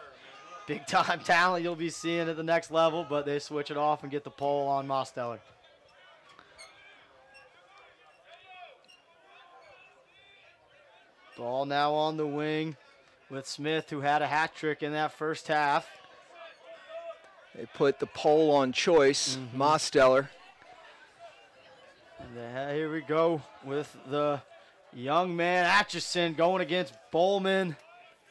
big-time talent you'll be seeing at the next level, but they switch it off and get the pole on Mosteller. Ball now on the wing with Smith, who had a hat trick in that first half. They put the pole on choice, Mosteller. And here we go with the young man, Atchison, going against Bowman.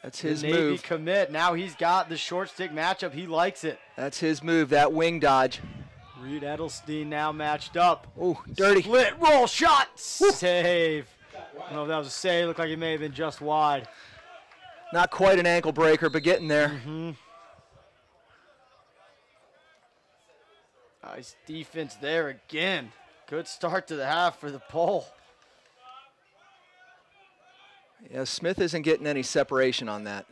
That's his Navy move. Commit. Now he's got the short stick matchup. He likes it. That's his move, that wing dodge. Reed Edelstein now matched up. Oh, dirty. Split, roll, shot, save. I don't know if that was a save. Looked like it may have been just wide. Not quite an ankle breaker, but getting there. Nice defense there again. Good start to the half for the pole. Yeah, Smith isn't getting any separation on that.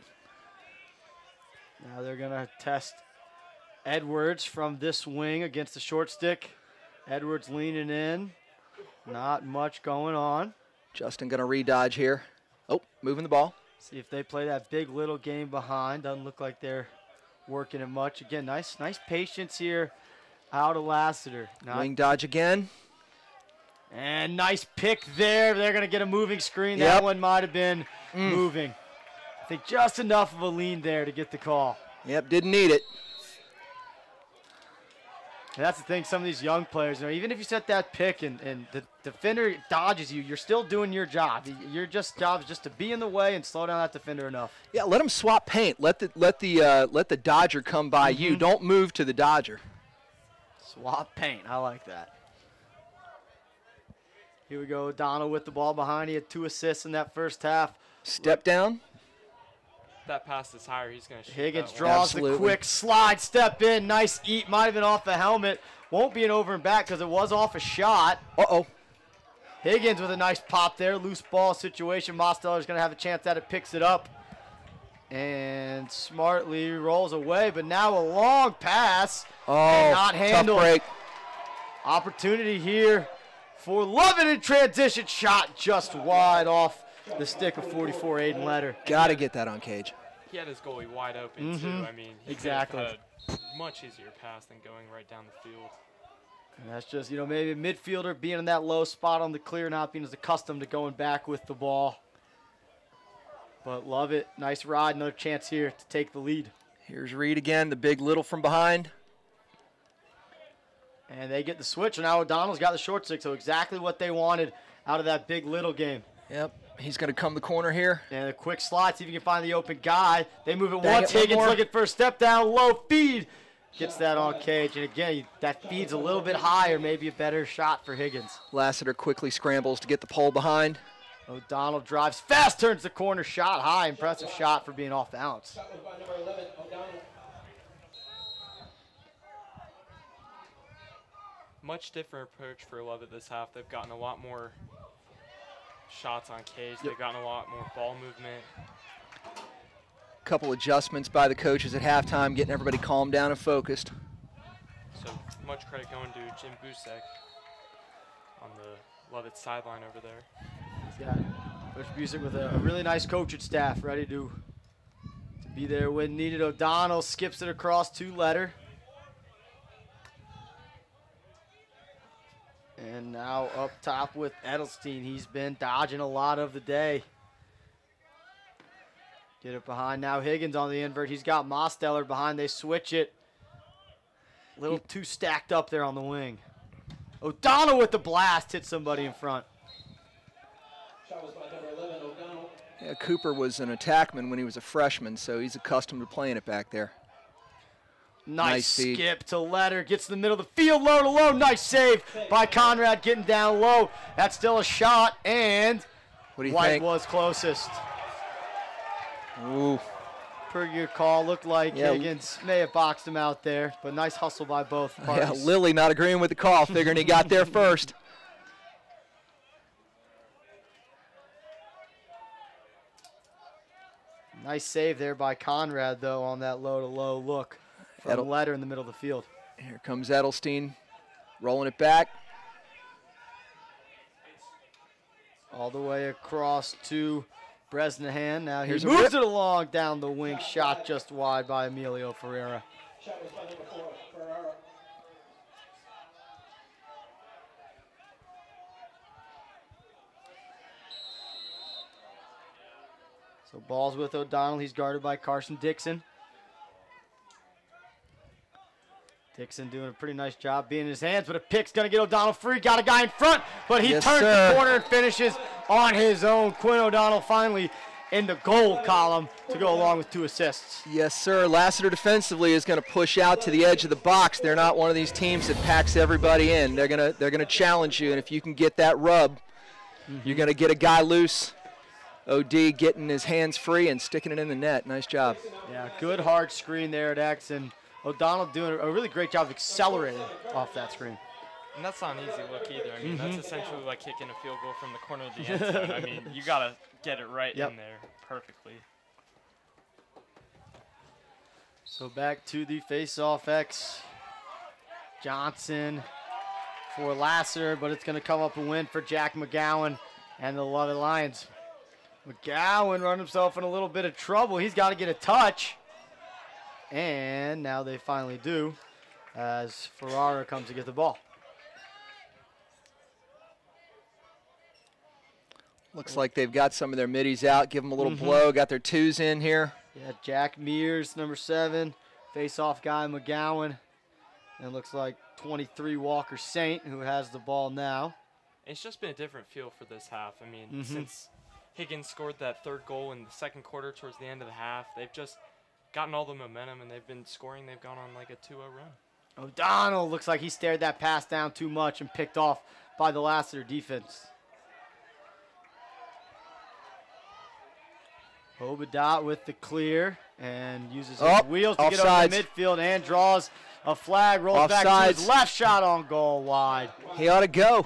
Now they're going to test Edwards from this wing against the short stick. Edwards leaning in. Not much going on. Justin going to re-dodge here. Oh, moving the ball. See if they play that big little game behind. Doesn't look like they're working it much. Again, nice patience here out of Lassiter. Wing dodge again. And nice pick there. They're going to get a moving screen. That one might have been moving. I think just enough of a lean there to get the call. Yep, didn't need it. And that's the thing, some of these young players, you know, even if you set that pick and the defender dodges you, you're still doing your job. Your job is just to be in the way and slow down that defender enough. Yeah, let him swap paint. Let the dodger come by you. Don't move to the dodger. Swap paint. I like that. Here we go. O'Donnell with the ball behind. He had 2 assists in that first half. Step down. That pass is higher. He's going to shoot. Higgins draws the quick slide, step in, nice eat. Might have been off the helmet. Won't be an over and back because it was off a shot. Uh-oh. Higgins with a nice pop there. Loose ball situation. Mosteller's going to have a chance at it. Picks it up. And smartly rolls away. But now a long pass. Oh, and not handled. Tough break. Opportunity here for Lovett in transition. Shot just wide off the stick of 44, Aiden Letter. Got to get that on Cage. He had his goalie wide open, too. I mean, he exactly. had a much easier pass than going right down the field. And that's just, you know, maybe a midfielder being in that low spot on the clear, not being as accustomed to going back with the ball. But Lovett, nice ride, another chance here to take the lead. Here's Reed again, the big little from behind. And they get the switch, and now O'Donnell's got the short stick, so exactly what they wanted out of that big little game. Yep. He's going to come the corner here. And a quick slide, see if you can find the open guy. They move it Bang once. it one Higgins more. looking for a step down, low feed. Gets that on cage. And again, that feed's a little bit higher, maybe a better shot for Higgins. Lassiter quickly scrambles to get the pole behind. O'Donnell drives fast, turns the corner, shot high. Impressive shot for being off balance. Shot was by number 11, O'Donnell. Much different approach for Lovett this half. They've gotten a lot more shots on cage. They've gotten a lot more ball movement. Couple adjustments by the coaches at halftime, getting everybody calmed down and focused. So much credit going to Jim Busek on the Lovett sideline over there. He's got Coach Busick with a really nice coaching staff ready to be there when needed. O'Donnell skips it across two-letter. And now up top with Edelstein. He's been dodging a lot of the day. Get it behind now. Higgins on the invert. He's got Mosteller behind. They switch it. A little too stacked up there on the wing. O'Donnell with the blast. Hit somebody in front. Shot was by number 11, O'Donnell. Yeah, Cooper was an attackman when he was a freshman, so he's accustomed to playing it back there. Nice feed. skip to Letter. Gets in the middle of the field, low to low. Nice save by Conrad getting down low. That's still a shot, and What do you White think? was closest. Ooh. Pretty good call. Looked like Yeah. Higgins may have boxed him out there, but nice hustle by both Yeah, parties. Lilly not agreeing with the call, figuring he got there first. Nice save there by Conrad, though, on that low-to-low look from Letter in the middle of the field. Here comes Edelstein, rolling it back. All the way across to Bresnahan. Now he Here's a moves rip. it along down the wing. Shot just wide by Emilio Ferreira. Shot was by number 4, Ferrara. So ball's with O'Donnell. He's guarded by Carson Dixon. Dixon doing a pretty nice job being in his hands, but a pick's going to get O'Donnell free. Got a guy in front, but he Yes, turns sir. the corner and finishes on his own. Quinn O'Donnell finally in the goal column to go along with 2 assists. Yes, sir. Lassiter defensively is going to push out to the edge of the box. They're not one of these teams that packs everybody in. They're gonna challenge you, and if you can get that rub, you're going to get a guy loose. OD getting his hands free and sticking it in the net. Nice job. Yeah, good hard screen there at X, and O'Donnell doing a really great job of accelerating off that screen. And that's not an easy look either. I mean, that's essentially like kicking a field goal from the corner of the end zone. I mean, you got to get it right in there perfectly. So back to the face-off X. Johnson for Lassiter, but it's going to come up a win for Jack McGowan and the Lovett Lions. McGowan run himself in a little bit of trouble. He's got to get a touch. And now they finally do as Ferrara comes to get the ball. Looks like they've got some of their middies out. Give them a little blow. Got their 2s in here. Yeah, Jack Mears, number 7. Face-off guy, McGowan. And it looks like 23 Walker Saint, who has the ball now. It's just been a different feel for this half. I mean, since Higgins scored that 3rd goal in the 2nd quarter towards the end of the half, they've just gotten all the momentum, and they've been scoring. They've gone on like a 2-0 run. O'Donnell looks like he stared that pass down too much and picked off by the Lassiter defense. Obadot with the clear and uses his wheels to get over the midfield and draws a flag, rolls back to his left, shot on goal wide. He ought to go.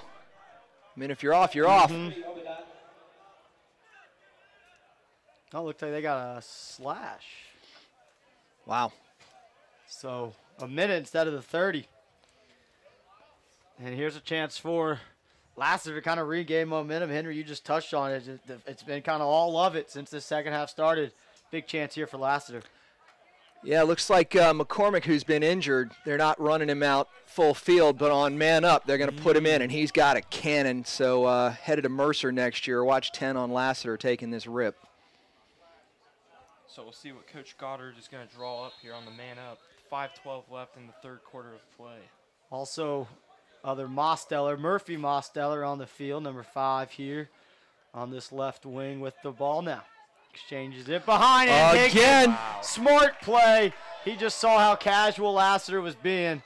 I mean, if you're off, you're off. Oh, looks like they got a slash. Wow. So a minute instead of the 30. And here's a chance for Lassiter to kind of regain momentum. Henry, you just touched on it. It's been kind of all of it since the second half started. Big chance here for Lassiter. Yeah, looks like McCormick, who's been injured, they're not running him out full field, but on man up, they're going to put him in, and he's got a cannon. So headed to Mercer next year. Watch 10 on Lassiter taking this rip. So we'll see what Coach Goddard is going to draw up here on the man up. 5:12 left in the 3rd quarter of play. Also, other Mosteller, Murphy Mosteller on the field, number 5 here on this left wing with the ball now. Exchanges it behind it. Again. Wow. Smart play. He just saw how casual Lassiter was being,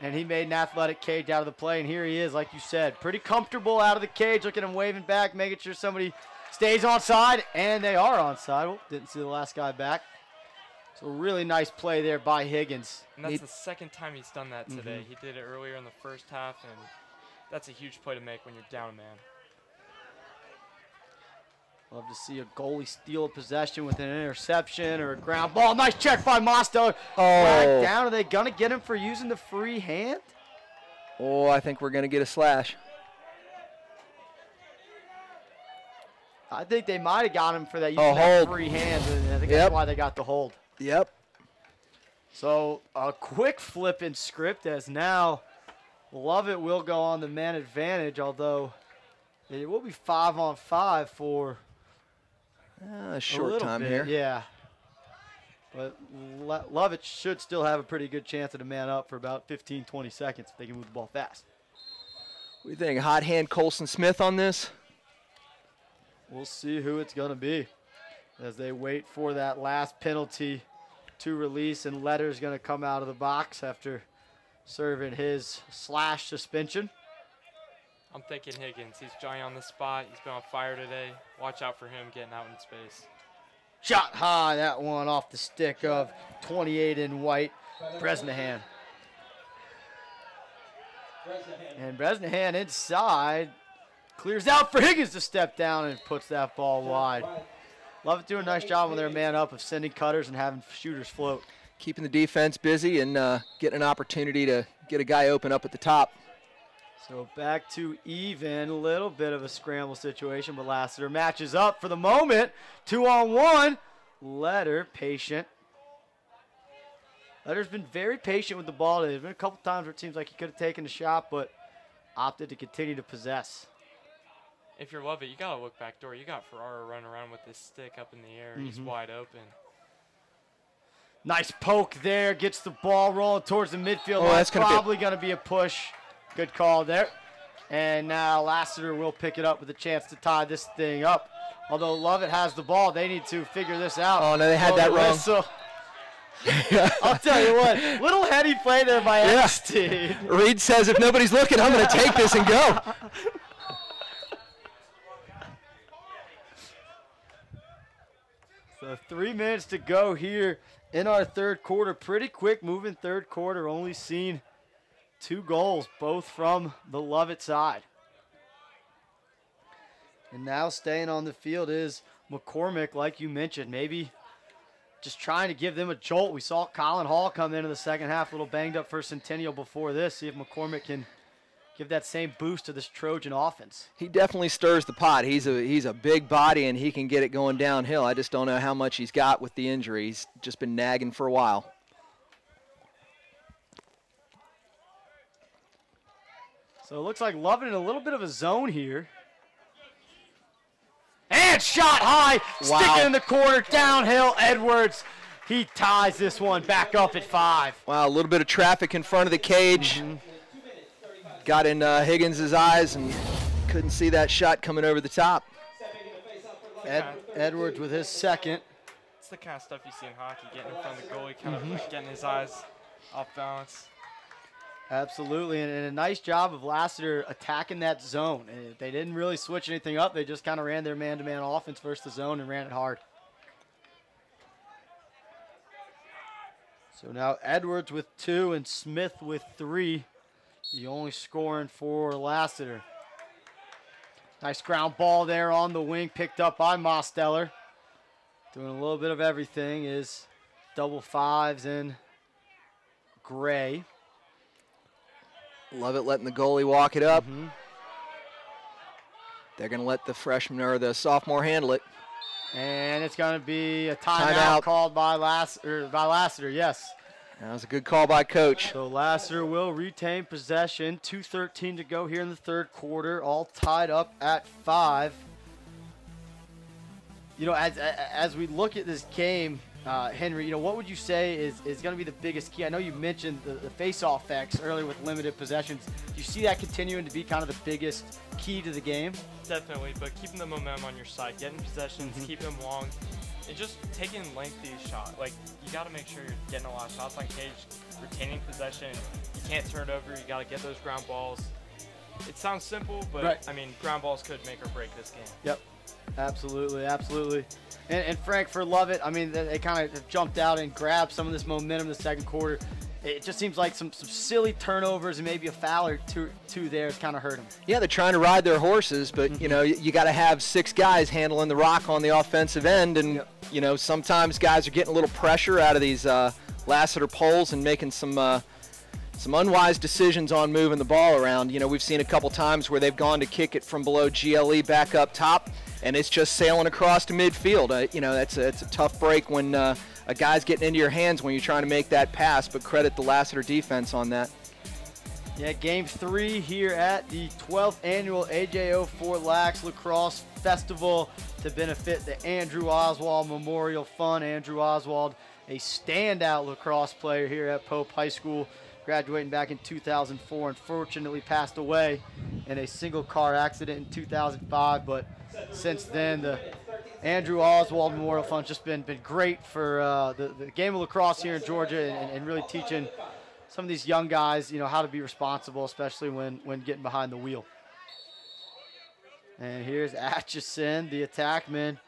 and he made an athletic cage out of the play, and here he is, like you said, pretty comfortable out of the cage. Look at him waving back, making sure somebody stays onside, and they are onside. Oh, didn't see the last guy back. So really nice play there by Higgins. And that's the second time he's done that today. He did it earlier in the first half, and that's a huge play to make when you're down a man. Love to see a goalie steal a possession with an interception or a ground ball. Nice check by Mosto. Flag down. Are they going to get him for using the free hand? Oh, I think we're going to get a slash. I think they might have got him for that using that free hand. And I think that's why they got the hold. Yep. So a quick flip in script as now Lovett will go on the man advantage, although it will be 5-on-5 for a short time here. Yeah. But Lovett should still have a pretty good chance at a man up for about 15, 20 seconds if they can move the ball fast. What do you think? Hot hand Colson Smith on this? We'll see who it's going to be as they wait for that last penalty to release, and Letter's going to come out of the box after serving his slash suspension. I'm thinking Higgins. He's Johnny on the spot. He's been on fire today. Watch out for him getting out in space. Shot high, that one off the stick of 28 in white, Bresnahan. And Bresnahan inside, clears out for Higgins to step down and puts that ball wide. Lovett doing a nice job when they're man up of sending cutters and having shooters float. Keeping the defense busy and getting an opportunity to get a guy open up at the top. So back to even, a little bit of a scramble situation, but Lassiter matches up for the moment. 2-on-1. Letter, patient. Letter's been very patient with the ball. There's been a couple times where it seems like he could have taken the shot, but opted to continue to possess. If you're Lovett, you got to look back door. You got Ferrara running around with his stick up in the air. He's wide open. Nice poke there. Gets the ball rolling towards the midfield. Oh, that's probably going to be a push. Good call there. And now Lassiter will pick it up with a chance to tie this thing up. Although Lovett has the ball, they need to figure this out. Oh, no, they had that wrong. So I'll tell you what, little heady play there by XT. Reed says, if nobody's looking, I'm going to take this and go. So 3 minutes to go here in our third quarter. Pretty quick moving third quarter. Only seen 2 goals, both from the Lovett side. And now staying on the field is McCormick, like you mentioned. Maybe just trying to give them a jolt. We saw Colin Hall come into the second half, a little banged up for Centennial before this. See if McCormick can give that same boost to this Trojan offense. He definitely stirs the pot. He's a big body, and he can get it going downhill. I just don't know how much he's got with the injury. He's just been nagging for a while. So it looks like Lovett in a little bit of a zone here. And shot high, sticking in the corner, downhill, Edwards. He ties this one back up at 5. Wow, a little bit of traffic in front of the cage. Got in Higgins' eyes and couldn't see that shot coming over the top. Edwards with his second. It's the kind of stuff you see in hockey, getting in front of the goalie, kind of like getting his eyes off balance. Absolutely, and a nice job of Lassiter attacking that zone. And they didn't really switch anything up. They just kind of ran their man-to-man offense versus the zone and ran it hard. So now Edwards with 2 and Smith with 3. The only scoring for Lassiter. Nice ground ball there on the wing, picked up by Mosteller. Doing a little bit of everything is double 5s in Gray. Lovett letting the goalie walk it up. They're going to let the freshman or the sophomore handle it. And it's going to be a timeout called by Lassiter, yes. That was a good call by Coach. So Lassiter will retain possession. 2:13 to go here in the third quarter, all tied up at 5. You know, as we look at this game, Henry, what would you say is going to be the biggest key? I know you mentioned the face-off X earlier with limited possessions. Do you see that continuing to be kind of the biggest key to the game? Definitely, but keeping the momentum on your side, getting possessions, keeping them long, and just taking lengthy shots. Like, you got to make sure you're getting a lot of shots on cage, retaining possession. You can't turn it over. You got to get those ground balls. It sounds simple, but, right. I mean, ground balls could make or break this game. Yep. Absolutely, absolutely. And Frank, for Lovett, I mean, they kind of jumped out and grabbed some of this momentum in the second quarter. It just seems like some silly turnovers and maybe a foul or two there has kind of hurt them. Yeah, they're trying to ride their horses, but, you got to have 6 guys handling the rock on the offensive end. And, sometimes guys are getting a little pressure out of these Lassiter poles and making some unwise decisions on moving the ball around. We've seen a couple times where they've gone to kick it from below GLE back up top, and it's just sailing across to midfield. It's a tough break when a guy's getting into your hands when you're trying to make that pass, but credit the Lassiter defense on that. Yeah, Game 3 here at the 12th Annual AJO4LAX Lacrosse Festival to benefit the Andrew Oswald Memorial Fund. Andrew Oswald, a standout lacrosse player here at Pope High School, graduating back in 2004, unfortunately passed away in a single car accident in 2005, but since then the Andrew Oswald Memorial Fund's just been great for the game of lacrosse here in Georgia and really teaching some of these young guys, how to be responsible, especially when getting behind the wheel. And here's Atchison, the attackman,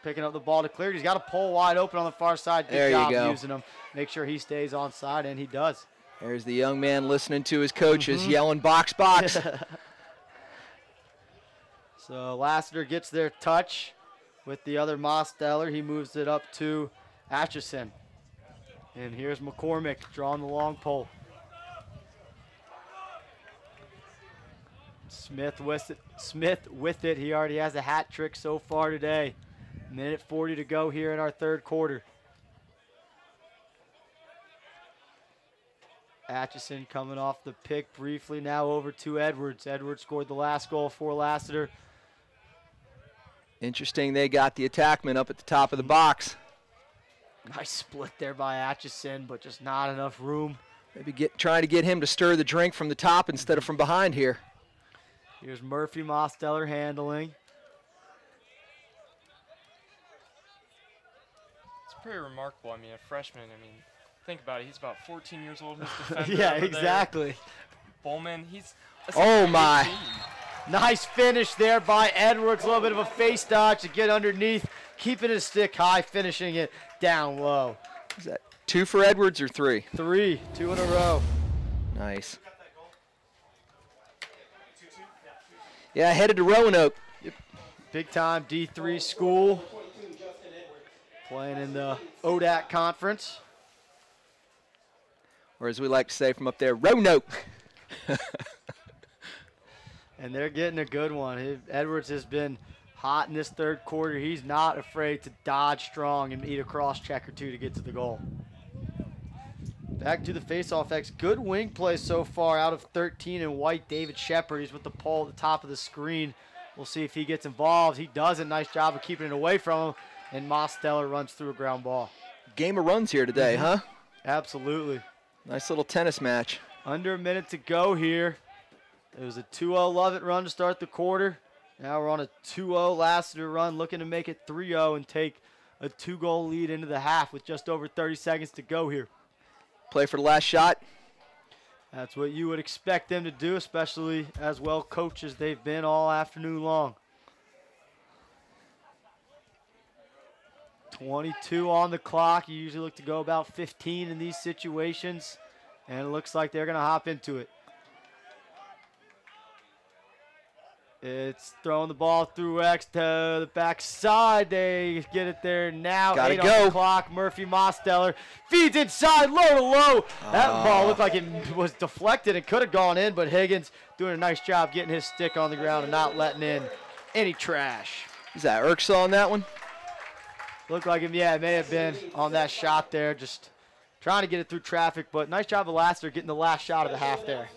picking up the ball to clear. He's got a pole wide open on the far side. Good job using him. Make sure he stays on side, and he does. There's the young man listening to his coaches yelling, box, box. So Lassiter gets their touch with the other Mosteller. He moves it up to Atchison. And here's McCormick drawing the long pole. Smith with it. He already has a hat trick so far today. Minute 40 to go here in our third quarter. Atchison coming off the pick briefly, now over to Edwards. Edwards scored the last goal for Lassiter. Interesting, they got the attackman up at the top of the box. Nice split there by Atchison, but just not enough room. Maybe trying to get him to stir the drink from the top instead of from behind here. Here's Murphy Mosteller handling. It's pretty remarkable. I mean, a freshman, think about it. He's about 14 years old. His defender yeah, over exactly. There. Bowman, he's oh my. 18. Nice finish there by Edwards. A little bit of a face dodge to get underneath, keeping his stick high, finishing it down low. Is that 2 for Edwards or 3? 3, 2 in a row. Nice. Yeah, headed to Roanoke. Yep. Big time D3 school. Playing in the ODAC conference. Or as we like to say from up there, Roanoke. And they're getting a good one. Edwards has been hot in this third quarter. He's not afraid to dodge strong and eat a cross check or two to get to the goal. Back to the face-off X. Good wing play so far out of 13 in white. David Shepard, he's with the pole at the top of the screen. We'll see if he gets involved. He does a nice job of keeping it away from him. And Mosteller runs through a ground ball. Game of runs here today, huh? Absolutely. Nice little tennis match. Under a minute to go here. It was a 2-0 Lovett run to start the quarter. Now we're on a 2-0 Lassiter run, looking to make it 3-0 and take a 2-goal lead into the half with just over 30 seconds to go here. Play for the last shot. That's what you would expect them to do, especially as well coached as they've been all afternoon long. 22 on the clock. You usually look to go about 15 in these situations, and it looks like they're going to hop into it. It's throwing the ball through X to the backside. They get it there now. Gotta 8 go. on the clock. Murphy Mosteller feeds inside, low to low. That ball looked like it was deflected and could have gone in, but Higgins doing a nice job getting his stick on the ground and not letting in any trash. Is that Urksaw on that one? Looked like him, yeah, it may have been on that shot there. Just trying to get it through traffic, but nice job of Lassiter getting the last shot of the half there.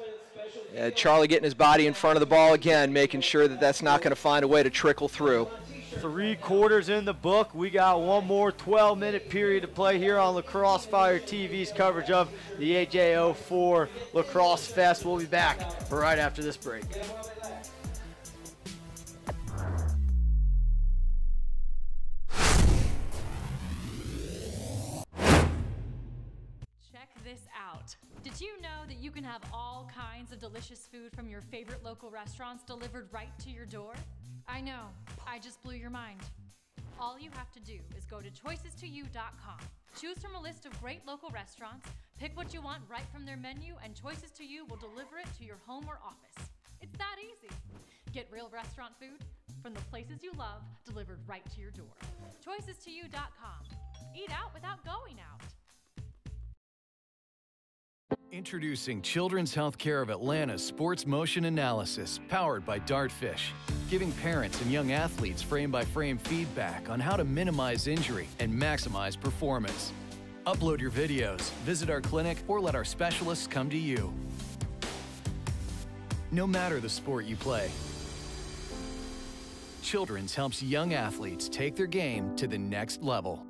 Yeah, Charlie getting his body in front of the ball again, making sure that that's not going to find a way to trickle through. 3 quarters in the book. We got one more 12-minute period to play here on Lacrosse Fire TV's coverage of the AJO4 Lacrosse Fest. We'll be back right after this break. Check this out. Did you know that you can have all kinds of delicious food from your favorite local restaurants delivered right to your door? I know, I just blew your mind. All you have to do is go to choices2you.com. Choose from a list of great local restaurants, pick what you want right from their menu, and Choices to You will deliver it to your home or office. It's that easy. Get real restaurant food from the places you love delivered right to your door. Choices2you.com. Eat out without going out. Introducing Children's Healthcare of Atlanta's Sports Motion Analysis, powered by Dartfish, giving parents and young athletes frame-by-frame feedback on how to minimize injury and maximize performance. Upload your videos, visit our clinic, or let our specialists come to you. No matter the sport you play, Children's helps young athletes take their game to the next level.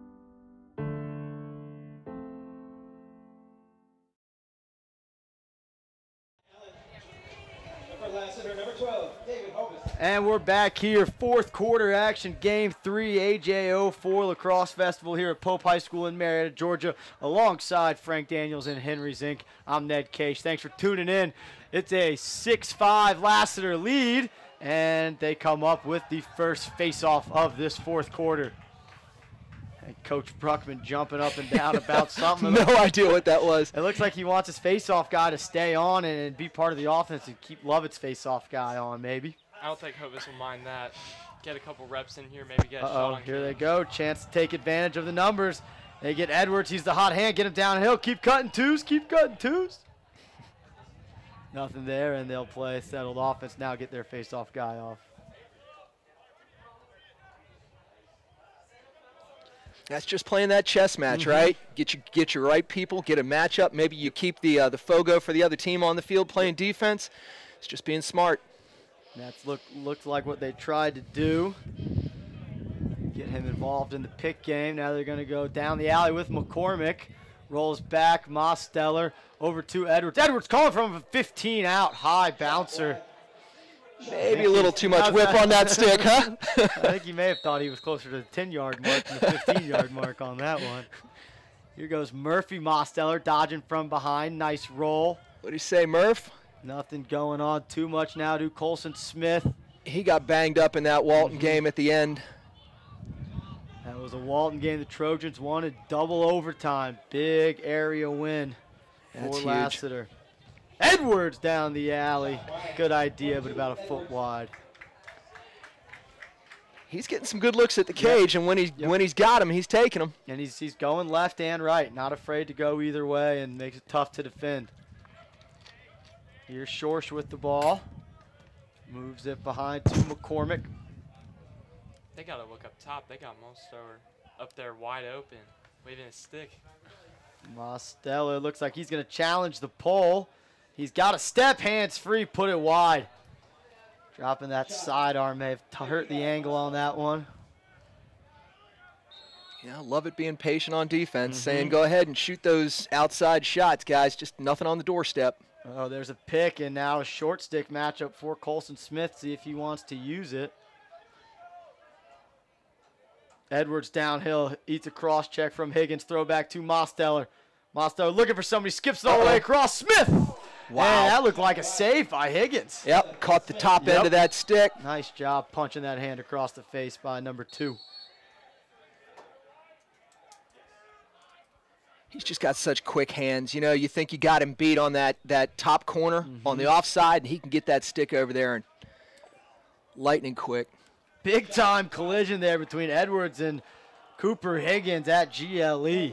Lassiter, number 12, David Hovis. And we're back here, 4th quarter action, Game 3, AJO4 Lacrosse Festival here at Pope High School in Marietta, Georgia, alongside Frank Daniels and Henry Zink. I'm Ned Case. Thanks for tuning in. It's a 6-5 Lassiter lead, and they come up with the first face-off of this 4th quarter. And Coach Bruckman jumping up and down about something. No idea what that was. It looks like he wants his face-off guy to stay on and be part of the offense and keep Lovett's face-off guy on, maybe. I don't think Hovis will mind that. Get a couple reps in here, maybe get a shot on here they go. Chance to take advantage of the numbers. They get Edwards. He's the hot hand. Get him downhill. Keep cutting twos. Keep cutting twos. Nothing there, and they'll play settled offense now, get their face-off guy off. That's just playing that chess match, right? Get your right people, get a matchup. Maybe you keep the Fogo for the other team on the field playing defense. It's just being smart. That's looks like what they tried to do. Get him involved in the pick game. Now they're going to go down the alley with McCormick. Rolls back, Mosteller over to Edwards. Edwards calling from a 15 out, high bouncer. Maybe a little too much whip on that stick, huh? I think he may have thought he was closer to the 10-yard mark than the 15-yard mark on that one. Here goes Murphy. Mosteller dodging from behind. Nice roll. What do you say, Murph? Nothing going on too much now to Colson Smith. He got banged up in that Walton game at the end. That was a Walton game. The Trojans wanted double overtime. Big area win for Lassiter. Edwards down the alley. Good idea, but about a foot wide. He's getting some good looks at the cage, and when he's got him, he's taking them. And he's going left and right, not afraid to go either way, and makes it tough to defend. Here's Schorsch with the ball. Moves it behind to McCormick. They got to look up top. They got Mosteller up there wide open, waving his stick. Mosteller looks like he's going to challenge the pole. He's got a step, hands free, put it wide. Dropping that sidearm may have hurt the angle on that one. Yeah, Lovett being patient on defense, saying go ahead and shoot those outside shots, guys. Just nothing on the doorstep. Oh, there's a pick, and now a short stick matchup for Colson Smith. See if he wants to use it. Edwards downhill, eats a cross check from Higgins. Throwback to Mosteller. Mosteller looking for somebody, skips it all the way across. Smith! Wow. Man, that looked like a save by Higgins. Yep, caught the top end of that stick. Nice job punching that hand across the face by number 2. He's just got such quick hands. You know, you think you got him beat on that top corner on the offside, and he can get that stick over there and lightning quick. Big time collision there between Edwards and Cooper Higgins at GLE.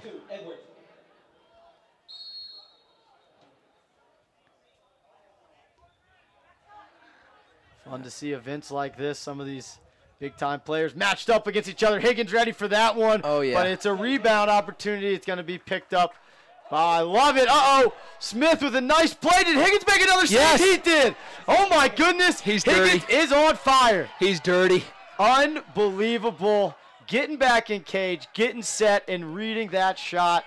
Fun to see events like this. Some of these big-time players matched up against each other. Higgins ready for that one. Oh, yeah. But it's a rebound opportunity. It's going to be picked up by Lovett. Uh-oh. Smith with a nice play. Did Higgins make another save? He did. Oh, my goodness. Higgins is on fire. He's dirty. Unbelievable. Getting back in cage, getting set, and reading that shot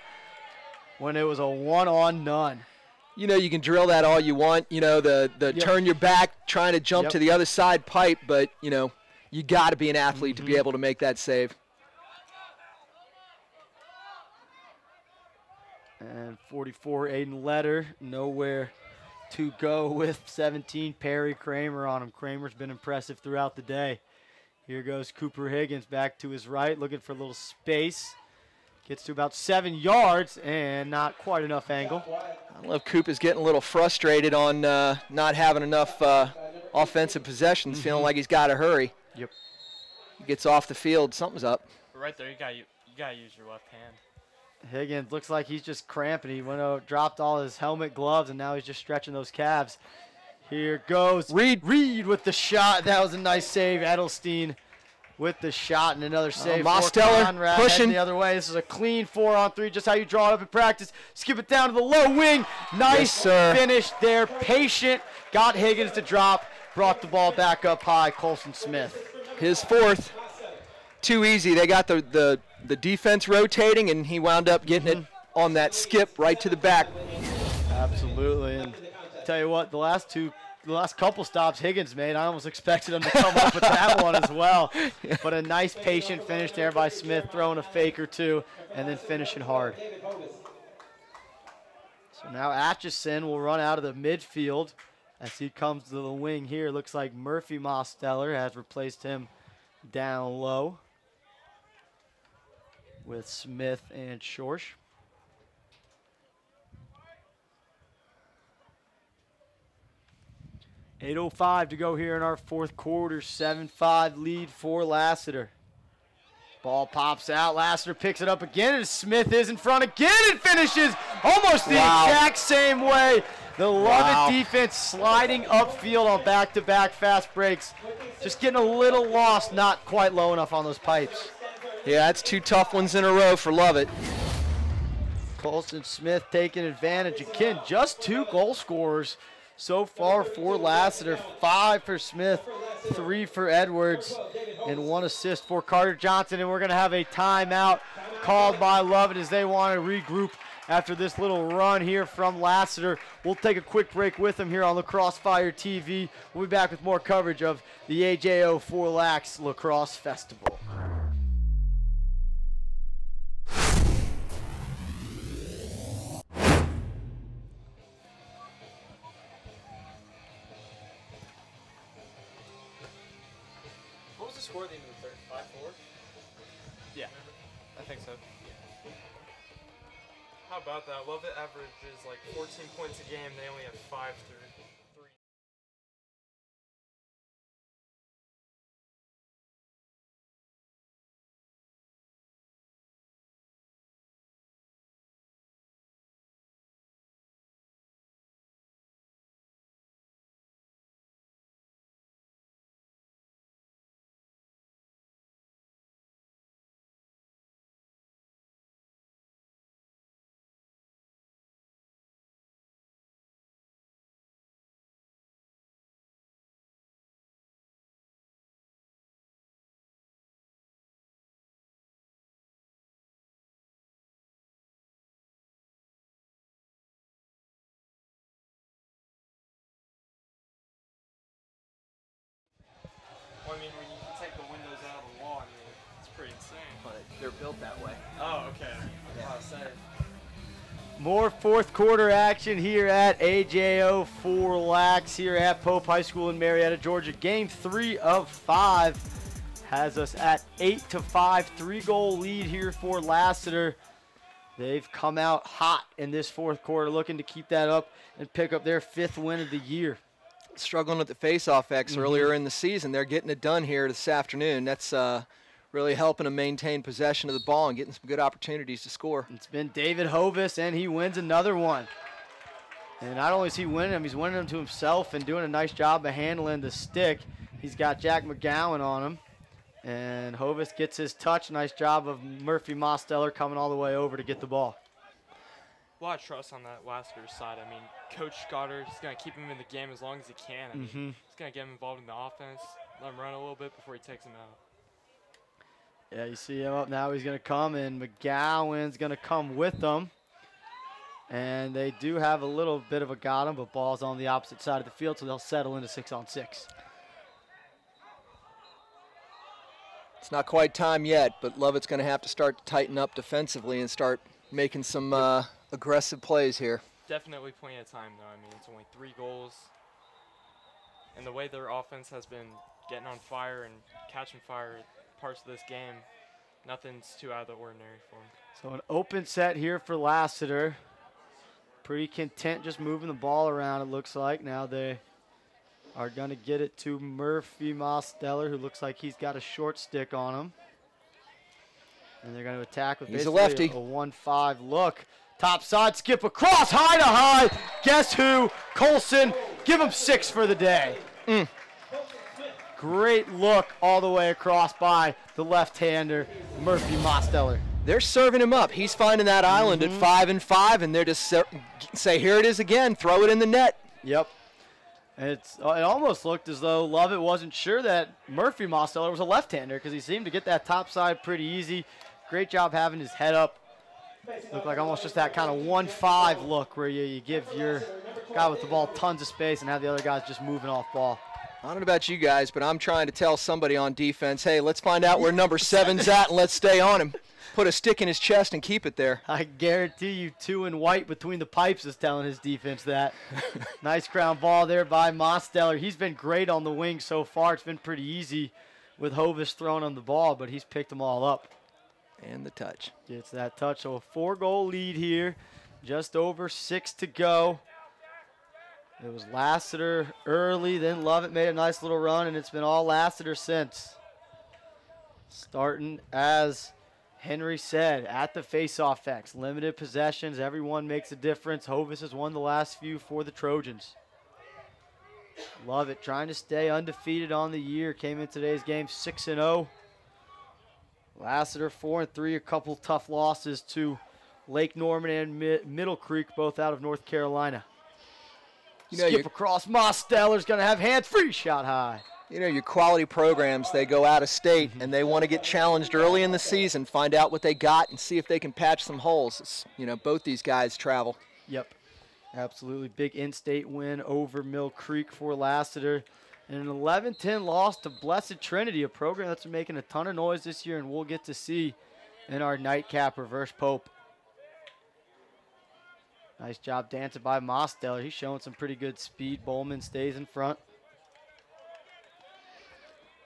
when it was a one-on-none. You know, you can drill that all you want. You know, the turn your back, trying to jump to the other side pipe, but, you know, you got to be an athlete to be able to make that save. And 44, Aiden Letter, nowhere to go with 17, Perry Kramer on him. Kramer's been impressive throughout the day. Here goes Cooper Higgins back to his right, looking for a little space. Gets to about 7 yards and not quite enough angle. I don't know if Coop is getting a little frustrated on not having enough offensive possessions, feeling like he's got to hurry. Yep. He gets off the field, something's up. Right there, you gotta use your left hand. Higgins looks like he's just cramping. He went out, dropped all his helmet, gloves, and now he's just stretching those calves. Here goes Reed with the shot. That was a nice save. Edelstein with the shot and another save. Mosteller pushing the other way. This is a clean 4-on-3, just how you draw it up in practice. Skip it down to the low wing. Nice finish there. Patient. Got Higgins to drop. Brought the ball back up high. Colson Smith. His fourth. Too easy. They got the defense rotating, and he wound up getting it on that skip right to the back. Absolutely. And tell you what, the last couple stops Higgins made, I almost expected him to come up with that one as well. But a nice patient finish there by Smith, throwing a fake or two, and then finishing hard. So now Atchison will run out of the midfield as he comes to the wing here. Looks like Murphy Mosteller has replaced him down low with Smith and Schorsch. .8:05 to go here in our fourth quarter. 7-5 lead for Lassiter. Ball pops out. Lassiter picks it up again, and Smith is in front again and finishes almost the exact same way. The Lovett defense sliding upfield on back-to-back fast breaks. Just getting a little lost, not quite low enough on those pipes. Yeah, that's 2 tough ones in a row for Lovett. Colson Smith taking advantage. Again, just 2 goal scorers so far for Lassiter. 5 for Smith, 3 for Edwards, and 1 assist for Carter Johnson. And we're going to have a timeout called by Lovett as they want to regroup after this little run here from Lassiter. We'll take a quick break with them here on Lacrosse Fire TV. We'll be back with more coverage of the AJO4LAX Lacrosse Festival. Score the end of the third, 5-4? Yeah, I think so. How about that? Lovett averages like 14 points a game. They only have 5 through 3. Well, I mean, when you can take the windows out of the wall, I mean, it's pretty insane. But they're built that way. Oh, okay. Yeah. More fourth quarter action here at AJO4LAX here at Pope High School in Marietta, Georgia. Game 3 of 5 has us at 8-5, 3-goal lead here for Lassiter. They've come out hot in this fourth quarter, looking to keep that up and pick up their 5th win of the year. Struggling with the face-off X earlier in the season. They're getting it done here this afternoon. That's really helping them maintain possession of the ball and getting some good opportunities to score. It's been David Hovis, and he wins another one. And not only is he winning them, he's winning them to himself and doing a nice job of handling the stick. He's got Jack McGowan on him. And Hovis gets his touch. Nice job of Murphy Mosteller coming all the way over to get the ball. A lot of trust on that Lassiter side. I mean, Coach Goddard is going to keep him in the game as long as he can. I mean, he's going to get him involved in the offense. let him run a little bit before he takes him out. Yeah, you see him up now. He's going to come, and McGowan's going to come with them. And they do have a little bit of a got him, but ball's on the opposite side of the field, so they'll settle into 6-on-6. It's not quite time yet, but Lovett's going to have to start to tighten up defensively and start making some aggressive plays here. Definitely plenty of time, though. I mean, it's only 3 goals. And the way their offense has been getting on fire and catching fire parts of this game, nothing's too out of the ordinary for them. So an open set here for Lassiter. Pretty content just moving the ball around, it looks like. Now they are going to get it to Murphy Mosteller, who looks like he's got a short stick on him. And they're going to attack with basically a 1-5 look. Top side, skip across, high to high. Guess who? Colson. Give him 6 for the day. Great look all the way across by the left-hander, Murphy Mosteller. They're serving him up. He's finding that island at 5-5, and they're just say, here it is again, throw it in the net. Yep. And it almost looked as though Lovett wasn't sure that Murphy Mosteller was a left-hander because he seemed to get that top side pretty easy. Great job having his head up. Looked like almost just that kind of 1-5 look where you give your guy with the ball tons of space and have the other guys just moving off ball. I don't know about you guys, but I'm trying to tell somebody on defense, hey, let's find out where number 7's at and let's stay on him. Put a stick in his chest and keep it there. I guarantee you 2 in white between the pipes is telling his defense that. Nice ground ball there by Mosteller. He's been great on the wing so far. It's been pretty easy with Hovis throwing on the ball, but he's picked them all up. And the touch. Gets that touch. So a 4-goal lead here. Just over 6 to go. It was Lassiter early, then Lovett made a nice little run, and it's been all Lassiter since. Starting, as Henry said, at the face-off X. Limited possessions. Everyone makes a difference. Hovis has won the last few for the Trojans. Lovett trying to stay undefeated on the year. Came in today's game 6-0. Lassiter 4-3, a couple tough losses to Lake Norman and Middle Creek, both out of North Carolina. Skip across, Mosteller's going to have hands free, shot high. You know, your quality programs, they go out of state and they want to get challenged early in the season, find out what they got and see if they can patch some holes. It's, you know, both these guys travel. Yep, absolutely. Big in-state win over Mill Creek for Lassiter. And an 11-10 loss to Blessed Trinity, a program that's been making a ton of noise this year and we'll get to see in our nightcap reverse Pope. Nice job dancing by Mosteller. He's showing some pretty good speed. Bowman stays in front.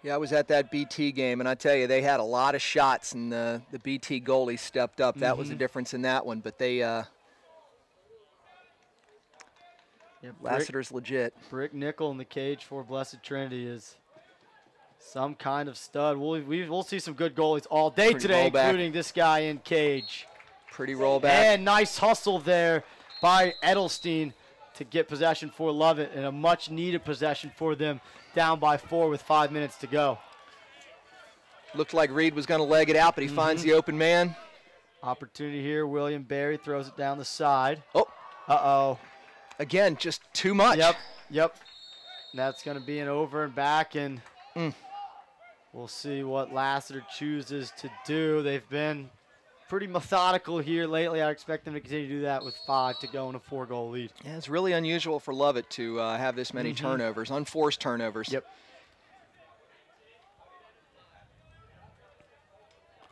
Yeah, I was at that BT game, and I tell you, they had a lot of shots, and the BT goalie stepped up. That was the difference in that one, but they Lassiter's legit. Brick Nickel in the cage for Blessed Trinity is some kind of stud. We'll see some good goalies all day today, including this guy in cage. Pretty rollback. And nice hustle there by Edelstein to get possession for Lovett, and a much-needed possession for them, down by 4 with 5 minutes to go. Looked like Reed was going to leg it out, but he finds the open man. Opportunity here. William Berry throws it down the side. Oh. Uh-oh. Again, just too much. Yep. And that's going to be an over and back, and we'll see what Lassiter chooses to do. They've been pretty methodical here lately. I expect them to continue to do that with 5 to go in a 4-goal lead. Yeah, it's really unusual for Lovett to have this many turnovers, unforced turnovers. Yep.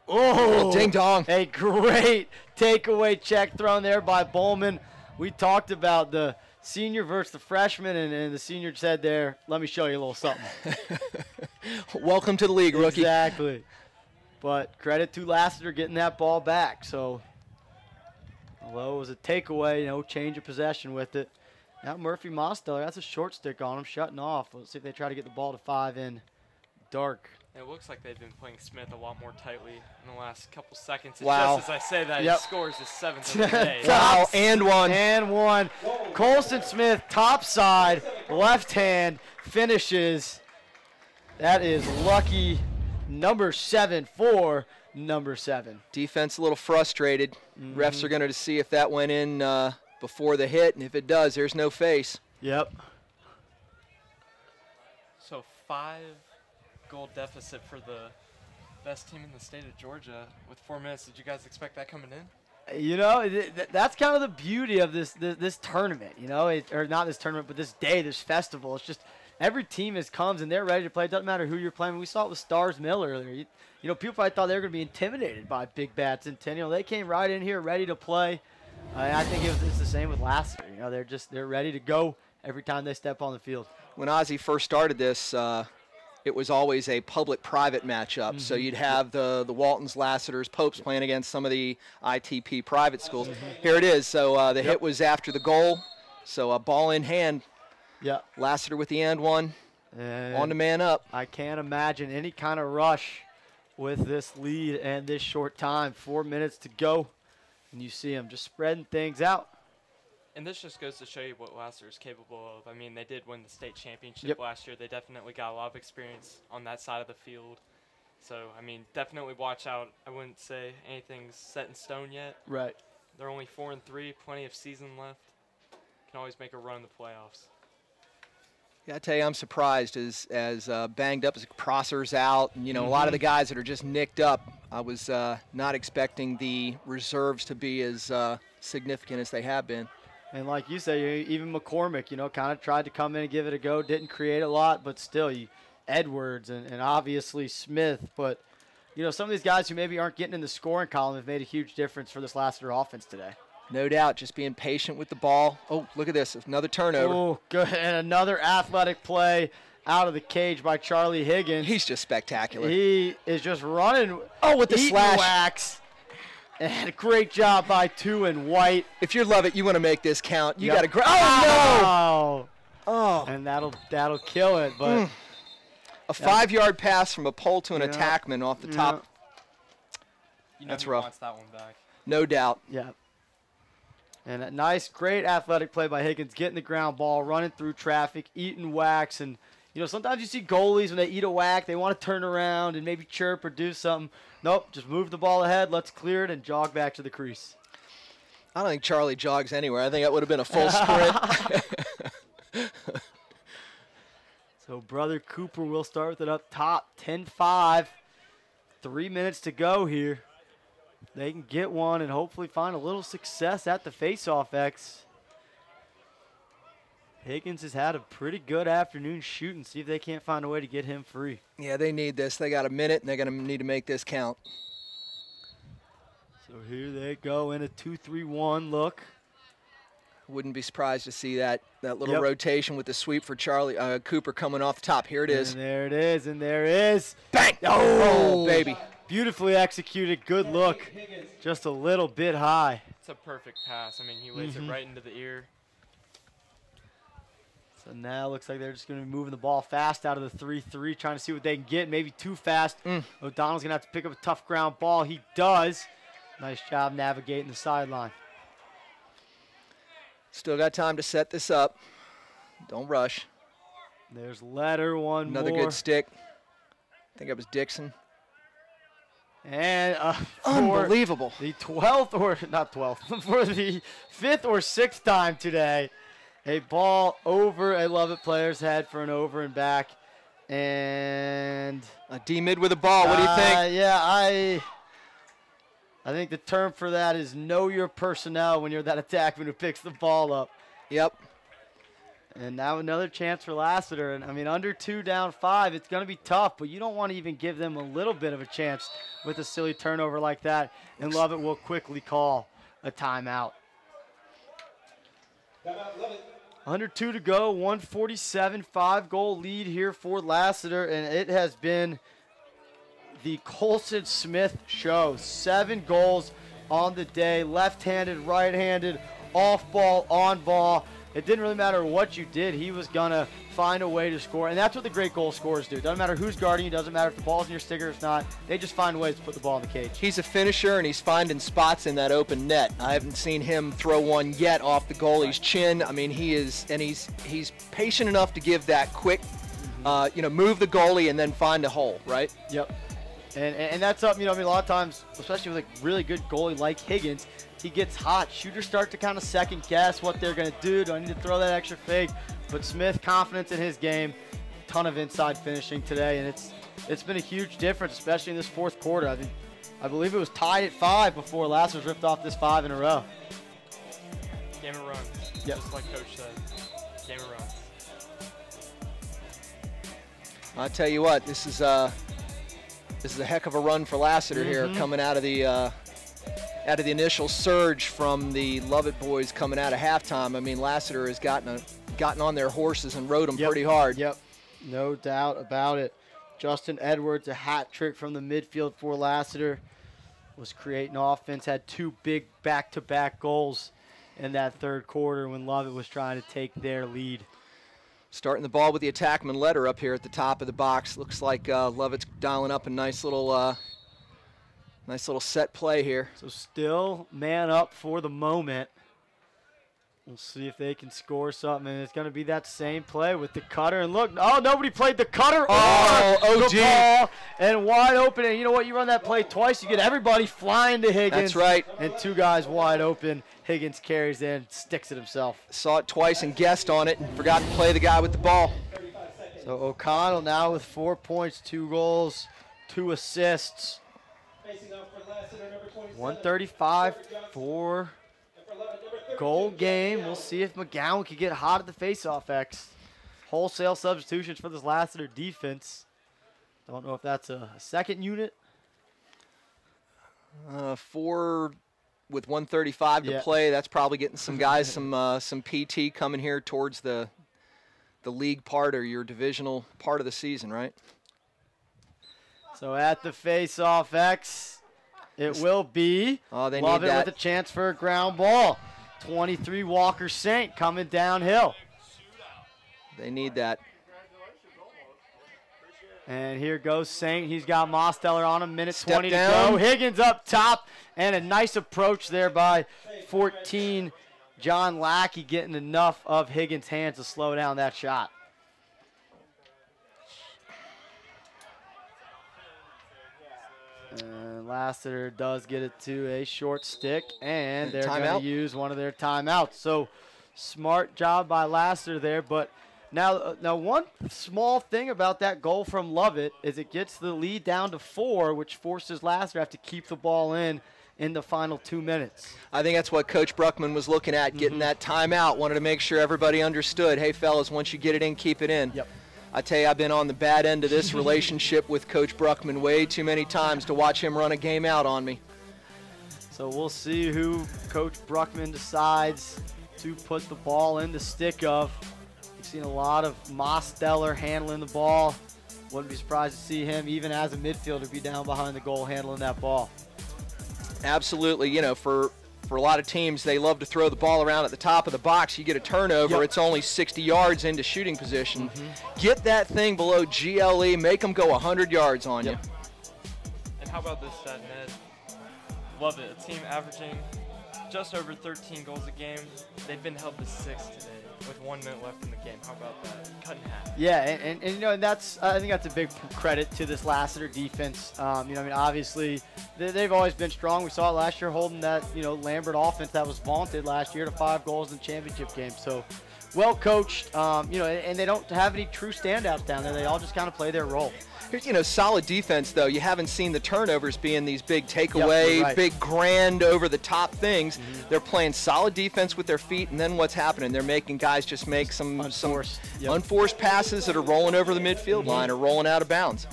Oh, ding dong. A great takeaway check thrown there by Bowman. We talked about the senior versus the freshman, and the senior said there, let me show you a little something. Welcome to the league, rookie. Exactly. But credit to Lassiter getting that ball back. So, although it was a takeaway, no change of possession with it. Now Murphy Mosteller, that's a short stick on him, shutting off. Let's see if they try to get the ball to 5 in dark. It looks like they've been playing Smith a lot more tightly in the last couple seconds. It's wow. Just as I say that, he scores his 7th of the day. Wow, and one. And one. Colston Smith, top side, left hand, finishes. That is lucky number 7 for number 7. Defense a little frustrated. Refs are going to see if that went in before the hit, and if it does, there's no face. Yep. So 5 goal deficit for the best team in the state of Georgia with 4 minutes. Did you guys expect that coming in? You know, that's kind of the beauty of this tournament, you know, or not this tournament, but this day, this festival. It's just every team comes and they're ready to play. It doesn't matter who you're playing. We saw it with Stars Mill earlier. You know, people probably thought they were going to be intimidated by Big Bats and Centennial. They came right in here ready to play. I think it's the same with Lassiter. You know, they're ready to go every time they step on the field. When Ozzie first started this, it was always a public-private matchup. So you'd have the Waltons, Lassiters, Popes playing against some of the ITP private schools. Here it is. So the hit was after the goal. So a ball in hand. Yep. Lassiter with the and one. And on the man up. I can't imagine any kind of rush with this lead and this short time. 4 minutes to go. And you see them just spreading things out. And this just goes to show you what Lassiter is capable of. I mean, they did win the state championship last year. They definitely got a lot of experience on that side of the field. So, I mean, definitely watch out. I wouldn't say anything's set in stone yet. Right. They're only 4-3, plenty of season left. Can always make a run in the playoffs. Yeah, I tell you, I'm surprised as banged up as Prosser's out. And, you know, a lot of the guys that are just nicked up, I was not expecting the reserves to be as significant as they have been. And like you say, even McCormick, you know, kind of tried to come in and give it a go. Didn't create a lot, but still, Edwards and obviously Smith. But, you know, some of these guys who maybe aren't getting in the scoring column have made a huge difference for this Lassiter offense today. No doubt, just being patient with the ball. Oh, look at this, another turnover. Oh, good, and another athletic play out of the cage by Charlie Higgins. He's just spectacular. He is just running. Oh, with the slash. Wax. And a great job by Two and White. If you're Lovett, you want to make this count. You got to grab. Oh, no! Oh. And that'll kill it. But a 5-yard pass from a pole to an attackman off the top. You know That's he rough. wants that one back. No doubt. Yeah. And a nice, great athletic play by Higgins, getting the ground ball, running through traffic, eating wax. And, you know, sometimes you see goalies when they eat a whack, they want to turn around and maybe chirp or do something. Nope, just move the ball ahead, let's clear it, and jog back to the crease. I don't think Charlie jogs anywhere. I think that would have been a full sprint. So Brother Cooper will start with it up top, 10-5. 3 minutes to go here. They can get one and hopefully find a little success at the face-off X. Higgins has had a pretty good afternoon shooting. See if they can't find a way to get him free. Yeah, they need this. They got a minute, and they're going to need to make this count. So here they go in a 2-3-1 look. Wouldn't be surprised to see that little rotation with the sweep for Charlie Cooper coming off the top. Here it is. And there it is, and there is. Bang! Oh, baby. Beautifully executed. Good look. Just a little bit high. It's a perfect pass. I mean, he lays it right into the ear. So now it looks like they're just going to be moving the ball fast out of the 3-3, trying to see what they can get. Maybe too fast. O'Donnell's going to have to pick up a tough ground ball. He does. Nice job navigating the sideline. Still got time to set this up. Don't rush. There's Letter, Another good stick. I think it was Dixon. And unbelievable. The 12th, or not 12th, for the 5th or 6th time today, a ball over a Lovett player's head for an over and back. And a D-mid with a ball. What do you think? Yeah, I think the term for that is know your personnel when you're that attackman who picks the ball up. Yep. And now another chance for Lassiter. And, I mean, under 2, down 5, it's going to be tough, but you don't want to even give them a little bit of a chance with a silly turnover like that. And Lovett will quickly call a timeout. Under 2 to go, 147, 5-goal lead here for Lassiter, and it has been the Colson Smith show. 7 goals on the day, left-handed, right-handed, off ball, on ball. It didn't really matter what you did. He was going to find a way to score, and that's what the great goal scorers do. It doesn't matter who's guarding you. It doesn't matter if the ball's in your stick or it's not. They just find ways to put the ball in the cage. He's a finisher, and he's finding spots in that open net. I haven't seen him throw one yet off the goalie's chin. I mean, he is, and he's patient enough to give that quick, move the goalie and then find a hole, right? Yep. And that's something, a lot of times, especially with a really good goalie like Higgins, he gets hot. Shooters start to kind of second guess what they're going to do. Do I need to throw that extra fake? But Smith, confidence in his game, ton of inside finishing today, and it's been a huge difference, especially in this fourth quarter. I believe it was tied at 5 before Lassiter's ripped off this 5 in a row. Game of runs. Yep. Just like Coach said. Game of runs. I'll tell you what, this is a heck of a run for Lassiter here, coming out of the initial surge from the Lovett boys coming out of halftime. I mean, Lassiter has gotten on their horses and rode them pretty hard. Yep, no doubt about it. Justin Edwards, a hat trick from the midfield for Lassiter, was creating offense, had 2 big back-to-back goals in that third quarter when Lovett was trying to take their lead. Starting the ball with the attackman letter up here at the top of the box. Looks like Lovett's dialing up a nice little set play here. So still man up for the moment. We'll see if they can score something, and it's going to be that same play with the cutter. And look, nobody played the cutter or the ball, and wide open. And you know what? You run that play twice, you get everybody flying to Higgins. That's right. And 2 guys wide open. Higgins carries in, sticks it himself. Saw it twice and guessed on it and forgot to play the guy with the ball. So O'Connell now with 4 points, 2 goals, 2 assists. 135 for goal game. We'll see if McGowan can get hot at the faceoff X. Wholesale substitutions for this Lassiter defense. Don't know if that's a second unit. 4 with 135 to play. That's probably getting some guys some PT coming here towards the league part or your divisional part of the season, right? So at the faceoff X, it will be they Lovett need that. with a chance for a ground ball. 23 Walker Saint coming downhill. They need that. And here goes Saint. He's got Mosteller on him. Minute Step 20 down. to go. Higgins up top. And a nice approach there by 14 John Lackey, getting enough of Higgins' hands to slow down that shot. And Lassiter does get it to a short stick, and they're going to use one of their timeouts. So smart job by Lassiter there. But now one small thing about that goal from Lovett is it gets the lead down to 4, which forces Lassiter to have to keep the ball in the final 2 minutes. I think that's what Coach Bruckman was looking at, getting that timeout. Wanted to make sure everybody understood, hey, fellas, once you get it in, keep it in. Yep. I tell you, I've been on the bad end of this relationship with Coach Bruckman way too many times to watch him run a game out on me. So we'll see who Coach Bruckman decides to put the ball in the stick of. We've seen a lot of Mosteller handling the ball. Wouldn't be surprised to see him, even as a midfielder, be down behind the goal handling that ball. Absolutely. You know, for a lot of teams, they love to throw the ball around at the top of the box. You get a turnover, it's only 60 yards into shooting position. Get that thing below GLE, make them go 100 yards on you. And how about this stat, Ned? Love it. A team averaging just over 13 goals a game. They've been held to 6 today with 1 minute left in the game. How about that? Cut in half. Yeah, and you know, I think that's a big credit to this Lassiter defense. You know, I mean, obviously they've always been strong. We saw it last year holding that, you know, Lambert offense that was vaunted last year to 5 goals in the championship game. So well coached, you know, and they don't have any true standouts down there. They all just kind of play their role. Here's, you know, solid defense, though. You haven't seen the turnovers being these big takeaway, big grand over-the-top things. They're playing solid defense with their feet, and then what's happening? They're making guys just make some unforced passes that are rolling over the midfield line or rolling out of bounds.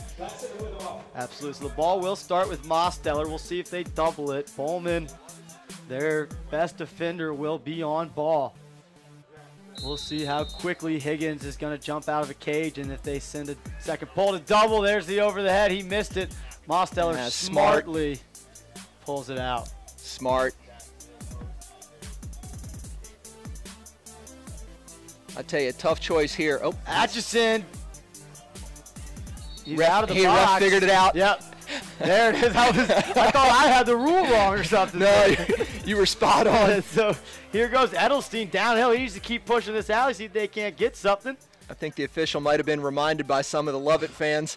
Absolutely. So the ball will start with Mosteller. We'll see if they double it. Bowman, their best defender, will be on ball. We'll see how quickly Higgins is going to jump out of a cage, and if they send a second pull to double, there's the over the head. He missed it. Mosteller smartly pulls it out. Smart. I tell you, tough choice here. Oh, Atchison. He's out of the box. Ref figured it out. Yep. There it is. I thought I had the rule wrong or something. No, you were spot on. So here goes Edelstein downhill. He needs to keep pushing this alley, see if they can't get something. I think the official might have been reminded by some of the Lovett fans.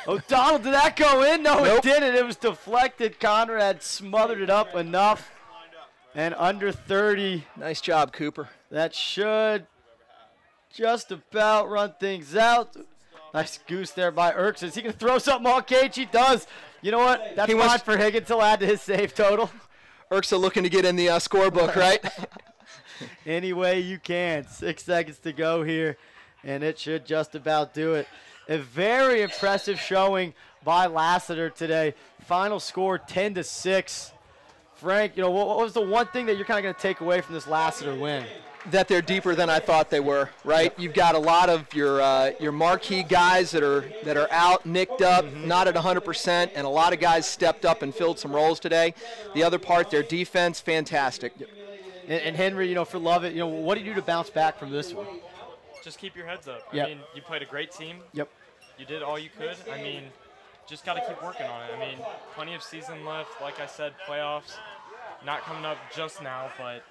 O'Donnell, did that go in? No, it didn't. It was deflected. Conrad smothered it up enough. And under 30. Nice job, Cooper. That should just about run things out. Nice goose there by Erks. Is he going to throw something on Cage? He does. You know what? That's fine for Higgins. He'll add to his save total. Erks looking to get in the scorebook, right? Any way you can. 6 seconds to go here, and it should just about do it. A very impressive showing by Lassiter today. Final score 10-6. Frank, you know, what was the one thing that you're kind of going to take away from this Lassiter win? That they're deeper than I thought they were, right? You've got a lot of your marquee guys that are out, nicked up, not at 100%, and a lot of guys stepped up and filled some roles today. The other part, their defense, fantastic. And Henry, you know, for Lovett, you know, what do you do to bounce back from this one? Just keep your heads up. Yep. I mean, you played a great team. Yep. You did all you could. I mean, just got to keep working on it. I mean, plenty of season left. Like I said, playoffs not coming up just now, but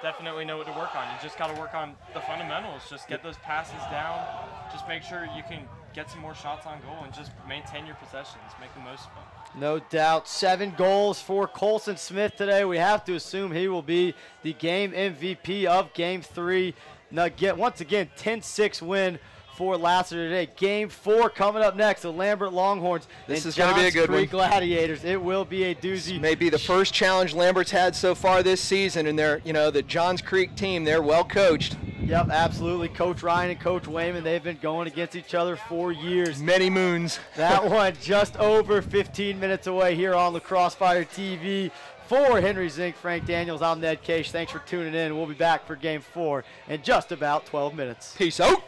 definitely know what to work on. You just got to work on the fundamentals. Just get those passes down. Just make sure you can get some more shots on goal and just maintain your possessions. Make the most of them. No doubt. 7 goals for Colson Smith today. We have to assume he will be the game MVP of Game 3. Now, once again, 10-6 win for Lassiter today. Game 4 coming up next. The Lambert Longhorns. This is going to be a good one. Gladiators. It will be a doozy. This may be the first challenge Lambert's had so far this season, and they're, you know, the Johns Creek team. They're well coached. Yep, absolutely. Coach Ryan and Coach Wayman, they've been going against each other for years. Many moons. That one just over 15 minutes away here on Lacrosse Fire TV. For Henry Zink, Frank Daniels, I'm Ned Case. Thanks for tuning in. We'll be back for Game 4 in just about 12 minutes. Peace out.